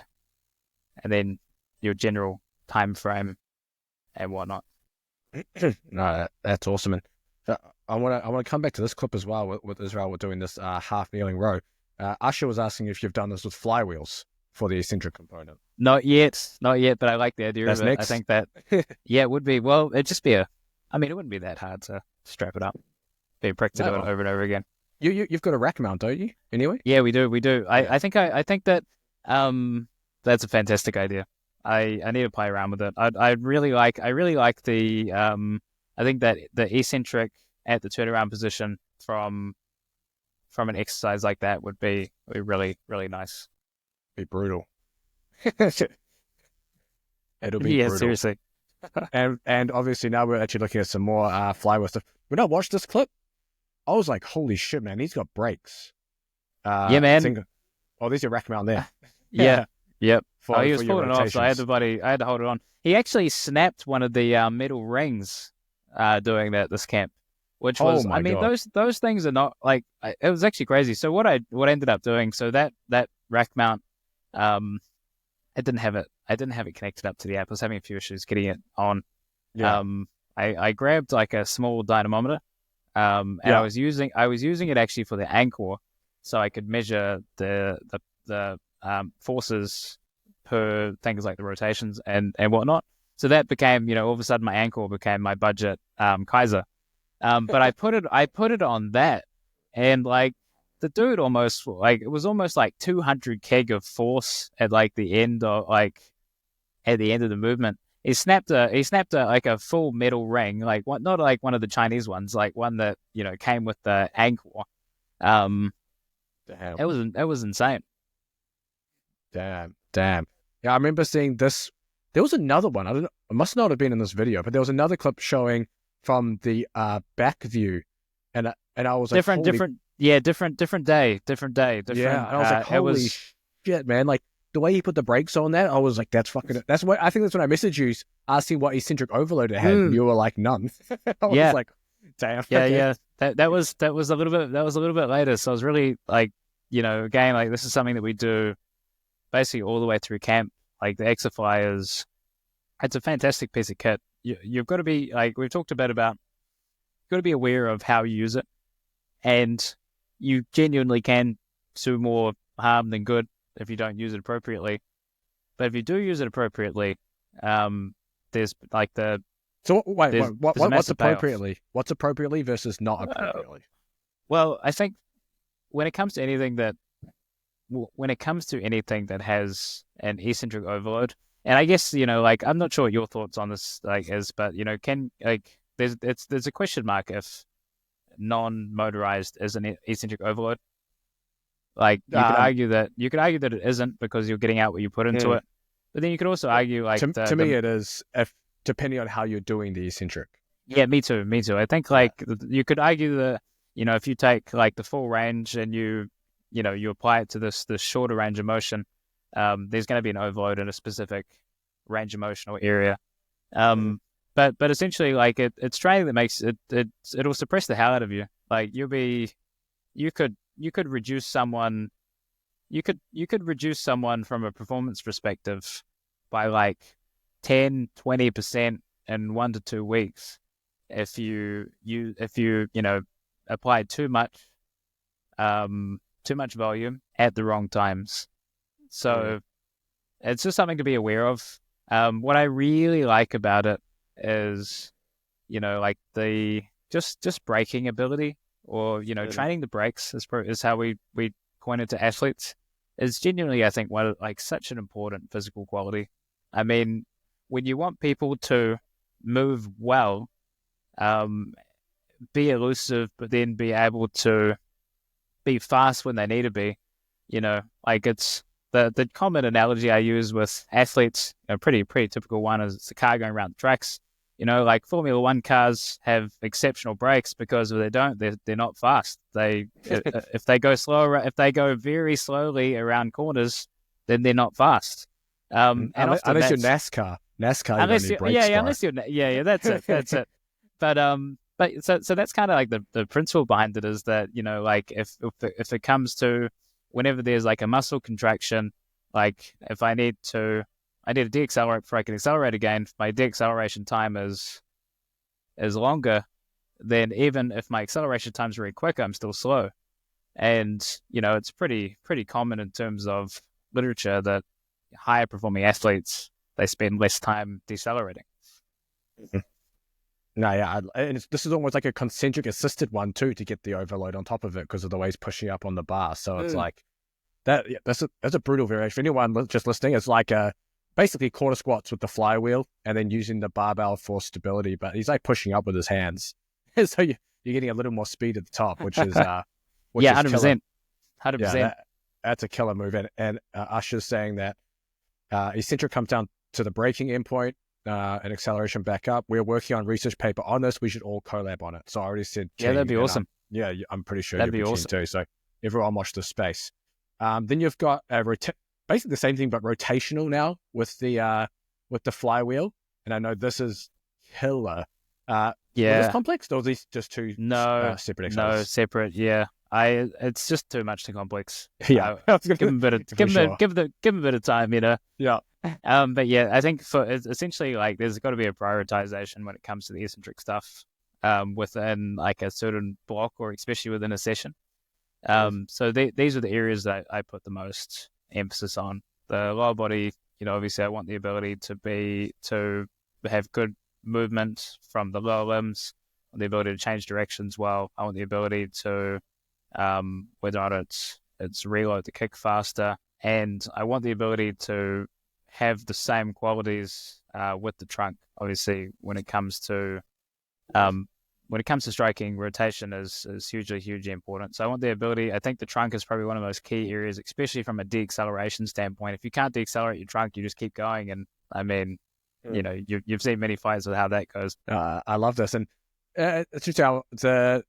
and then your general time frame and whatnot. No, that's awesome. And I want to come back to this clip as well with Israel. We're doing this half kneeling row. Usher was asking if you've done this with flywheels for the eccentric component. Not yet, but I like the idea That's of it. next. I think that, it would be. Well, it'd just be it wouldn't be that hard to strap it up. Be practice it over and over again. You've got a rack mount, don't you? Anyway. Yeah, we do. I think that that's a fantastic idea. I need to play around with it. I really like the I think that the eccentric at the turnaround position from an exercise like that would be really, really nice. Be brutal. It'll be brutal. Seriously. and obviously now we're actually looking at some more flywheel stuff. When I watched this clip, I was like, holy shit, man, he's got brakes. Yeah, man. There's your rack mount there. Yeah. Yep. For, he was pulling it off, so I had to hold it on. He actually snapped one of the metal rings doing that this camp, which was, God. those things are not it was actually crazy. So what I ended up doing, so that rack mount, I didn't have it connected up to the app. I was having a few issues getting it on. Yeah. I grabbed a small dynamometer, and I was using it actually for the anchor, so I could measure the forces per things like the rotations and whatnot. So that became, all of a sudden my ankle became my budget Kaiser. But I put it on that, and the dude almost it was almost 200 keg of force at the end of the movement. He snapped a full metal ring, not one of the Chinese ones, one that came with the ankle. Damn. It was insane. Damn. Yeah, I remember seeing this There was another one. I don't know. It must not have been in this video, but there was another clip showing from the back view, and I was like, different day, yeah. And I was like, holy shit, man! Like the way he put the brakes on that, I was like, that's fucking. That's what I think. That's when I messaged you asking what eccentric overload it had, and you were like, none. I was like, damn. Yeah, okay. yeah. That was a little bit later. So I was really like, again, like this is something that we do basically all the way through camp. Like the Exify it's a fantastic piece of kit. You've got to be, like we've talked a bit about, you've got to be aware of how you use it, and you genuinely can do more harm than good if you don't use it appropriately. But if you do use it appropriately, there's like the So wait, what's appropriately? Payoff. What's appropriately versus not appropriately? Well, I think when it comes to anything that has an eccentric overload, and I guess like I'm not sure what your thoughts on this is, but there's a question mark if non-motorized is an eccentric overload. Like you could argue that it isn't because you're getting out what you put into it, but then you could also argue like to me it is, if depending on how you're doing the eccentric. Yeah, me too. I think you could argue that if you take like the full range and you apply it to this shorter range of motion, there's going to be an overload in a specific range of motion or area. But essentially, like it's training that makes it'll suppress the hell out of you. Like you could reduce someone, you could reduce someone from a performance perspective by like 10-20% in 1 to 2 weeks if you apply too much volume at the wrong times. So it's just something to be aware of. What I really like about it is, like the just braking ability, or training the brakes is how we coin it to athletes. Is genuinely, I think, such an important physical quality. I mean, when you want people to move well, be elusive, but then be able to be fast when they need to be, like it's the common analogy I use with athletes, a pretty typical one, is it's a car going around the tracks. Like Formula One cars have exceptional brakes because if they don't, they're not fast. If they go slower, if they go very slowly around corners, then they're not fast. Unless you're NASCAR, unless you need brakes, unless you're that's it. But so that's kind of like the principle behind it, is that like if it comes to whenever there's like a muscle contraction, like if I need to deaccelerate before I can accelerate again, if my deacceleration time is longer, then even if my acceleration time's very quick, I'm still slow. And it's pretty common in terms of literature that higher performing athletes, they spend less time decelerating. Mm-hmm. No, yeah, and this is almost like a concentric assisted one too, to get the overload on top of it because of the way he's pushing up on the bar. So it's like that. Yeah, that's a brutal variation. For anyone just listening, it's like basically quarter squats with the flywheel and then using the barbell for stability. But he's like pushing up with his hands, so you're getting a little more speed at the top, which is 100%. That's a killer move. And Usher's saying that eccentric comes down to the braking endpoint. And acceleration back up. We're working on research paper on this. We should all collab on it. So I already said, yeah, that'd be awesome. I'm pretty sure that'd be awesome too. So everyone watch this space. Then you've got basically the same thing but rotational now with the flywheel. And I know this is killer. Was this complex, or is these just two separate exercises? No, separate. Yeah, it's just too much to complex. Yeah, give them a bit of time. Yeah. But yeah, I think for essentially, like, there's got to be a prioritization when it comes to the eccentric stuff within like a certain block, or especially within a session. So these are the areas that I put the most emphasis on. The lower body, obviously I want the ability to have good movement from the lower limbs, the ability to change directions well. I want the ability to whether or not it's reload the kick faster, and I want the ability to have the same qualities with the trunk. Obviously, when it comes to striking, rotation is hugely important. So I want the ability. I think the trunk is probably one of those key areas, especially from a deacceleration standpoint. If you can't deaccelerate your trunk, you just keep going, and I mean, you've seen many fights with how that goes. I love this, and it's just how the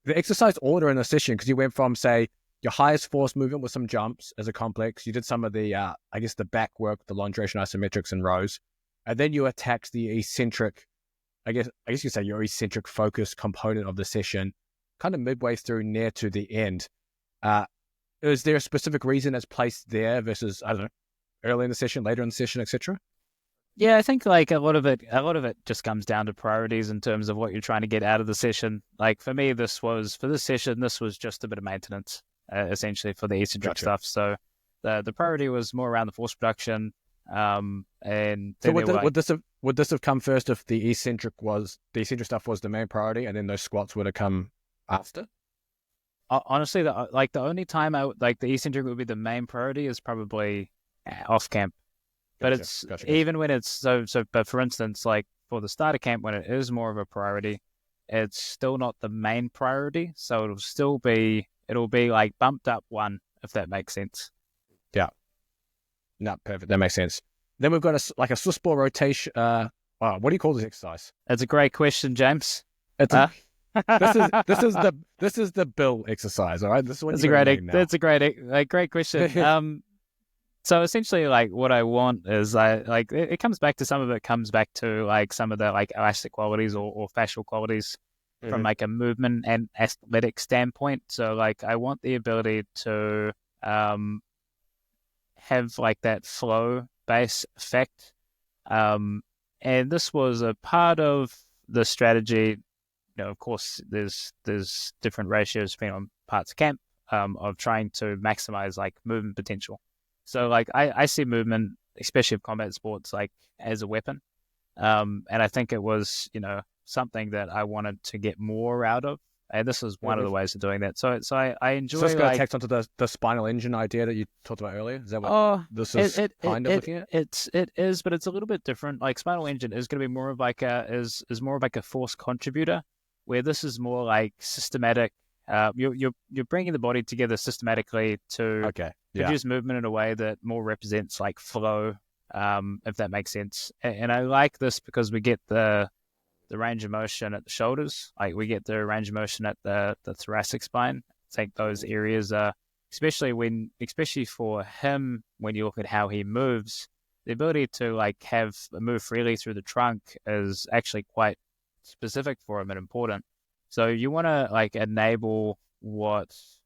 exercise order in the session, because you went from, say, your highest force movement with some jumps as a complex. You did some of the, I guess, the back work, the long duration isometrics and rows, and then you attacked the eccentric. I guess you could say your eccentric focus component of the session, kind of midway through, near to the end. Is there a specific reason it's placed there versus, I don't know, early in the session, later in the session, etc.? Yeah, I think like a lot of it just comes down to priorities in terms of what you're trying to get out of the session. Like for me, this was just a bit of maintenance, essentially, for the eccentric stuff. So the priority was more around the force production. And so would this have come first if the eccentric stuff was the main priority, and then those squats would have come after? Honestly, the only time the eccentric would be the main priority is probably off camp. But it's even when it's so. But for instance, like for the starter camp, when it is more of a priority, it's still not the main priority. So it'll be like bumped up one, if that makes sense. Yeah. No, perfect. That makes sense. Then we've got a Swiss ball rotation. What do you call this exercise? That's a great question, James. This is the Bill exercise. All right. This is what that's a great question. So essentially, like what I want is it comes back to some of like some of the like elastic qualities or fascial qualities from like a movement and athletic standpoint. So like I want the ability to have like that flow base effect. And this was a part of the strategy. Of course, there's different ratios depending on parts of camp of trying to maximize like movement potential. So like I see movement, especially of combat sports, like as a weapon. And I think it was, something that I wanted to get more out of. And this is one of the ways of doing that. So I enjoy. So this got text onto the spinal engine idea that you talked about earlier. Is that what this is kind of looking at? It is, but it's a little bit different. Like spinal engine is going to be more of like is more of like a force contributor, where this is more like systematic. You're bringing the body together systematically to produce movement in a way that more represents like flow, if that makes sense. And I like this because we get the range of motion at the shoulders, like we get the range of motion at the thoracic spine. I think those areas are, especially for him, when you look at how he moves, the ability to like move freely through the trunk is actually quite specific for him and important. So you want to like enable athletes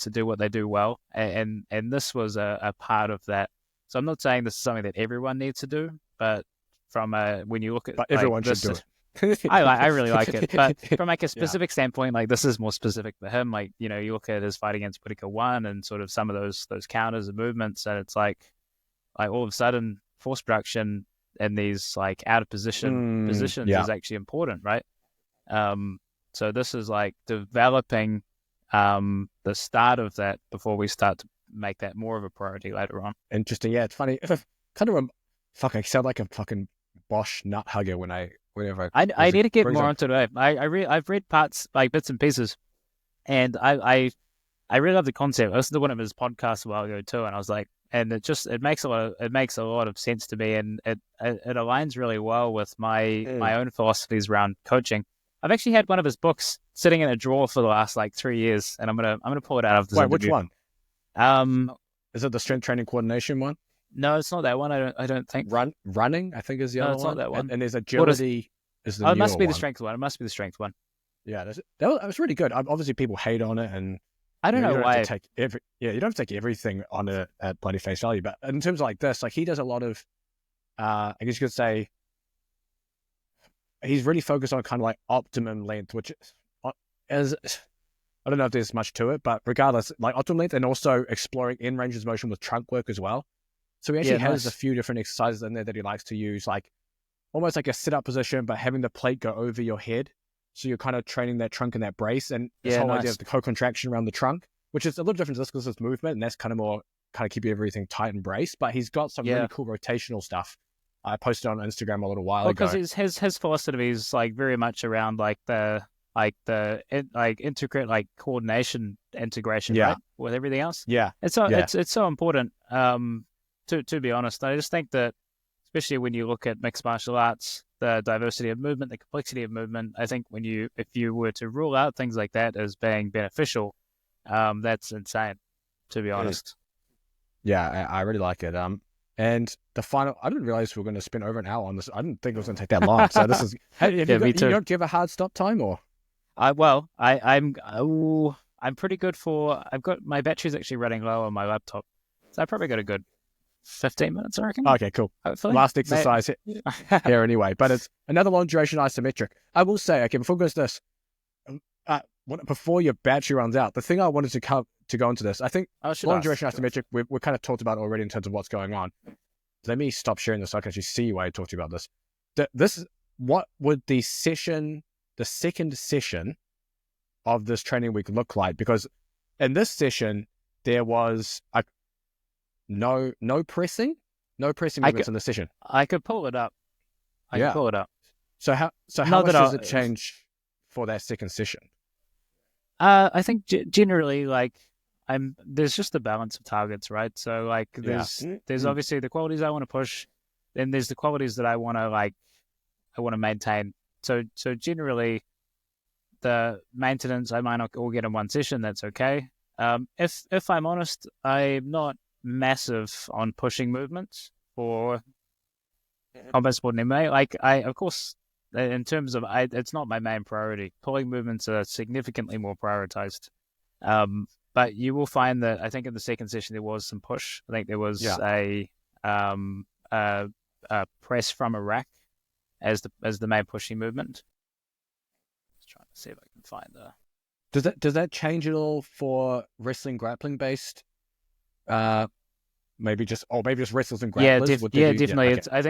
to do what they do well, and this was a part of that. So I'm not saying this is something that everyone needs to do, but when you look at, but everyone should do it. I really like it, but from like a specific standpoint, like this is more specific for him. Like you look at his fight against Whittaker 1 and sort of some of those counters and movements, and it's like all of a sudden force production in these like out of positions is actually important, right? So this is like developing the start of that before we start to make that more of a priority later on. Interesting. Yeah, it's funny. Kind of I sound like a fucking Bosch nut hugger whenever I need to get more onto it. I've read parts, like bits and pieces, and I really love the concept. I listened to one of his podcasts a while ago too, and I was like, and it makes a lot of sense to me, and it aligns really well with my own philosophies around coaching. I've actually had one of his books sitting in a drawer for the last like 3 years, and I'm gonna pull it out of this interview. Which one? Is it the strength training coordination one? No, it's not that one. I don't think. Running, I think, is the other one. No, it's not that one. And there's agility. It must be the strength one. It must be the strength one. Yeah, that was really good. Obviously, people hate on it, and I don't know why. You don't have to take everything on it at bloody face value. But in terms of like this, like he does a lot of, I guess you could say, he's really focused on kind of like optimum length, which is, I don't know if there's much to it, but regardless, like optimum length and also exploring in ranges of motion with trunk work as well. So he actually has a few different exercises in there that he likes to use, like almost like a sit-up position, but having the plate go over your head. So you're kind of training that trunk and that brace, and this whole idea of the co-contraction around the trunk, which is a little different to this because it's movement, and that's kind of keeping everything tight and braced. But he's got some really cool rotational stuff. I posted on Instagram a little while ago. Because his philosophy is like very much around like the intricate like coordination integration, right, with everything else. Yeah, it's so important. to be honest, I just think that, especially when you look at mixed martial arts, the diversity of movement, the complexity of movement, I think if you were to rule out things like that as being beneficial, that's insane, to be honest. Yeah, I really like it. And the final, I didn't realize we were going to spend over an hour on this. I didn't think it was going to take that long. So this is, Me too. you don't give a hard stop time or? I'm pretty good for. I've got my battery's actually running low on my laptop, so I probably got a good 15 minutes, I reckon. Okay, cool. Hopefully. Last exercise here anyway, but it's another long duration isometric. I will say, okay, before we go to this, before your battery runs out, the thing I wanted to go into this, I think long duration isometric, we kind of talked about already in terms of what's going on. Let me stop sharing this so I can actually see why I talked to you about this. What would the second session of this training week look like? Because in this session, there was no pressing movements in the session. I could pull it up. Could pull it up. So how much does it change for that second session? I think generally, like, there's just a balance of targets, right? So like there's obviously the qualities I want to push, then there's the qualities that I want to maintain. So generally, the maintenance I might not all get in one session. That's okay. If I'm honest, I'm not massive on pushing movements for combat sport and MMA. Like of course, in terms of it's not my main priority. Pulling movements are significantly more prioritized. But you will find that I think in the second session there was some push. I think there was a press from a rack as the main pushing movement. Just trying to see if I can find the. Does that change at all for wrestling grappling based? Maybe just wrestlers and grapplers. Definitely. Okay. I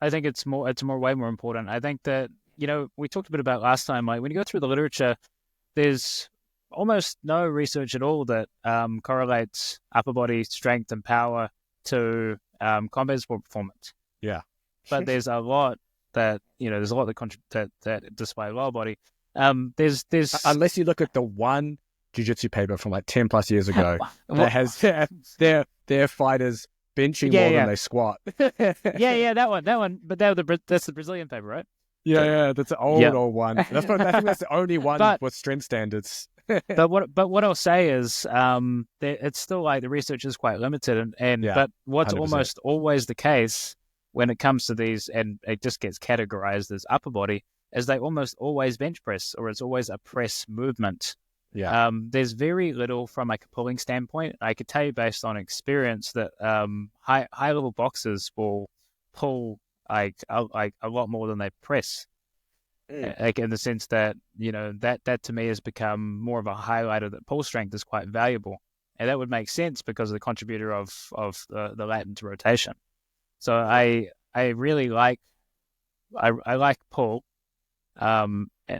think it's way more important. I think that, we talked a bit about last time, like when you go through the literature, there's almost no research at all that correlates upper body strength and power to combat sport performance. Yeah. But there's a lot that that display lower body. There's unless you look at the one jiu-jitsu paper from like 10 plus years ago that has their fighters benching more than they squat. that one. But that's the Brazilian paper, right? Yeah, that's an old one. I think that's the only one with strength standards. but what I'll say is, it's still like the research is quite limited, but what's 100%. Almost always the case when it comes to these, and it just gets categorized as upper body, is they almost always bench press, or it's always a press movement. Yeah. There's very little from like a pulling standpoint. I could tell you based on experience that high level boxers will pull like a lot more than they press. Like in the sense that that to me has become more of a highlighter that pull strength is quite valuable, and that would make sense because of the contributor of the latent rotation. So I really like pull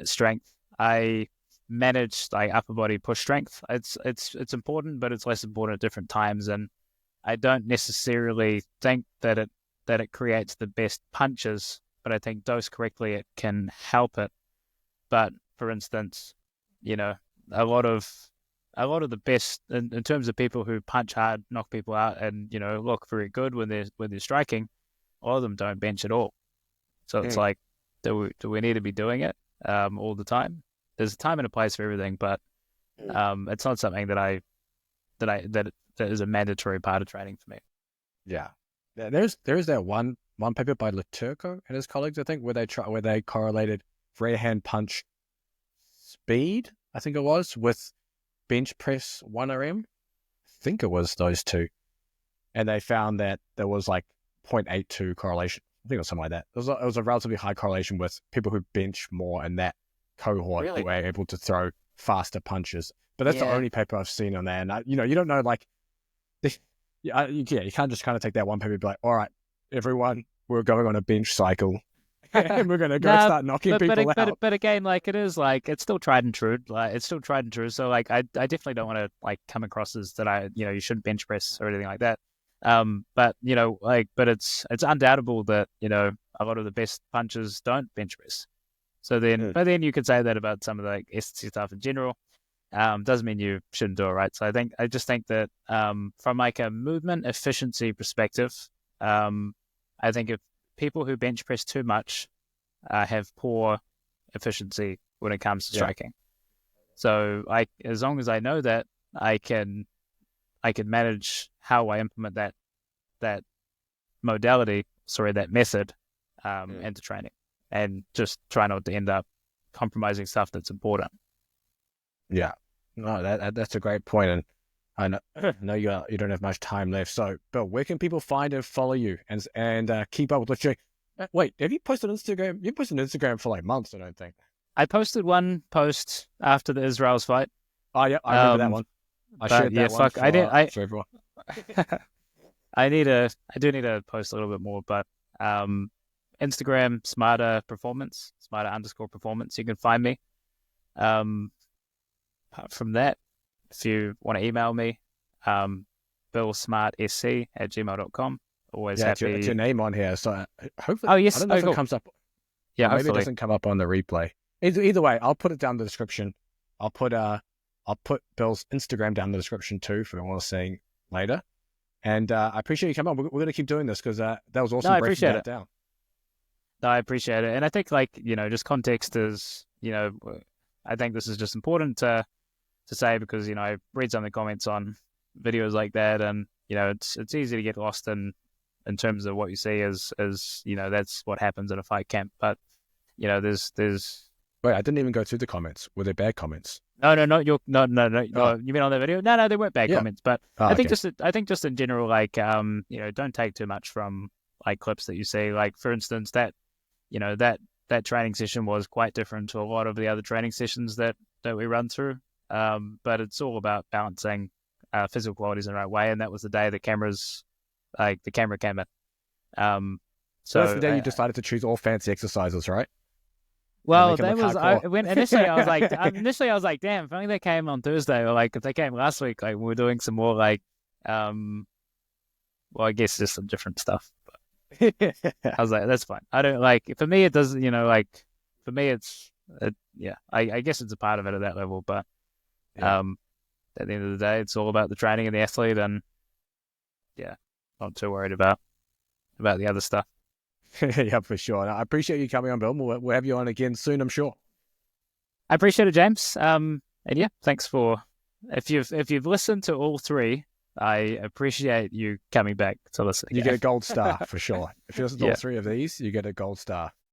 strength. I manage like upper body push strength. It's important, but it's less important at different times, and I don't necessarily think that it creates the best punches, but I think dosed correctly it can help it. But for instance, a lot of the best in terms of people who punch hard, knock people out, and look very good when they're striking, a lot of them don't bench at all. So it's like, do we need to be doing it all the time? There's a time and a place for everything, but it's not something that is a mandatory part of training for me. Yeah, there's that one paper by Laturco and his colleagues, I think, where they correlated rear hand punch speed, I think it was, with bench press 1RM. I think it was those two, and they found that there was like 0.82 correlation. I think it was something like that. It was a relatively high correlation with people who bench more in that cohort who were able to throw faster punches. But that's the only paper I've seen on there. And you don't know, like, you can't just kind of take that one paper and be like, all right, everyone, we're going on a bench cycle and we're going to go start knocking people out. But again, like, it's still tried and true. Like, it's still tried and true. So like, I definitely don't want to like come across as that you shouldn't bench press or anything like that. But it's undoubtable that a lot of the best punchers don't bench press. So then, but then you could say that about some of the SC stuff in general. doesn't mean you shouldn't do it, right? So I just think that from like a movement efficiency perspective, I think if people who bench press too much have poor efficiency when it comes to striking. So as long as I know that, I can manage how I implement that modality, that method, into training, and just try not to end up compromising stuff that's important. Yeah, no, that's a great point, and I know you don't have much time left. So, Bill, where can people find and follow you and keep up with what you're doing? Wait, have you posted on Instagram? You posted on Instagram for like months, I don't think. I posted one post after the Israel's fight. Oh yeah, I remember that one. I shared that one for everyone. I do need to post a little bit more, but Instagram, smarter_performance. You can find me. Apart from that, if you want to email me, billsmartsc@gmail.com. Always happy. It's your name on here, so hopefully. Oh yes, I don't know if it comes up. Yeah, maybe it doesn't come up on the replay. Either way, I'll put it down in the description. I'll put Bill's Instagram down in the description too for anyone seeing later. And I appreciate you coming on. We're going to keep doing this because that was awesome. No, I appreciate it. Down. No, I appreciate it. And I think just context is, I think this is just important to say because, I read some of the comments on videos like that and, it's easy to get lost in terms of what you see as that's what happens in a fight camp. But, there's Wait, I didn't even go through the comments. Were they bad comments? No. You mean on the video? No, they weren't bad comments. But I think just in general, don't take too much from like clips that you see. Like for instance, that training session was quite different to a lot of the other training sessions that we run through. But it's all about balancing physical qualities in the right way. And that was the day the camera came in. So that's the day you decided to choose all fancy exercises, right? Well, that was initially I was like, damn, if only they came on Thursday, or like if they came last week, like we were doing some more I guess just some different stuff. But I was like, that's fine. I don't for me it doesn't, for me it's I guess it's a part of it at that level, but at the end of the day, it's all about the training and the athlete, and not too worried about the other stuff. Yeah, for sure. I appreciate you coming on, Bill. We'll have you on again soon, I'm sure. I appreciate it, James. And thanks for if you've listened to all three, I appreciate you coming back to listen. You get a gold star for sure. If you listen to all three of these, you get a gold star.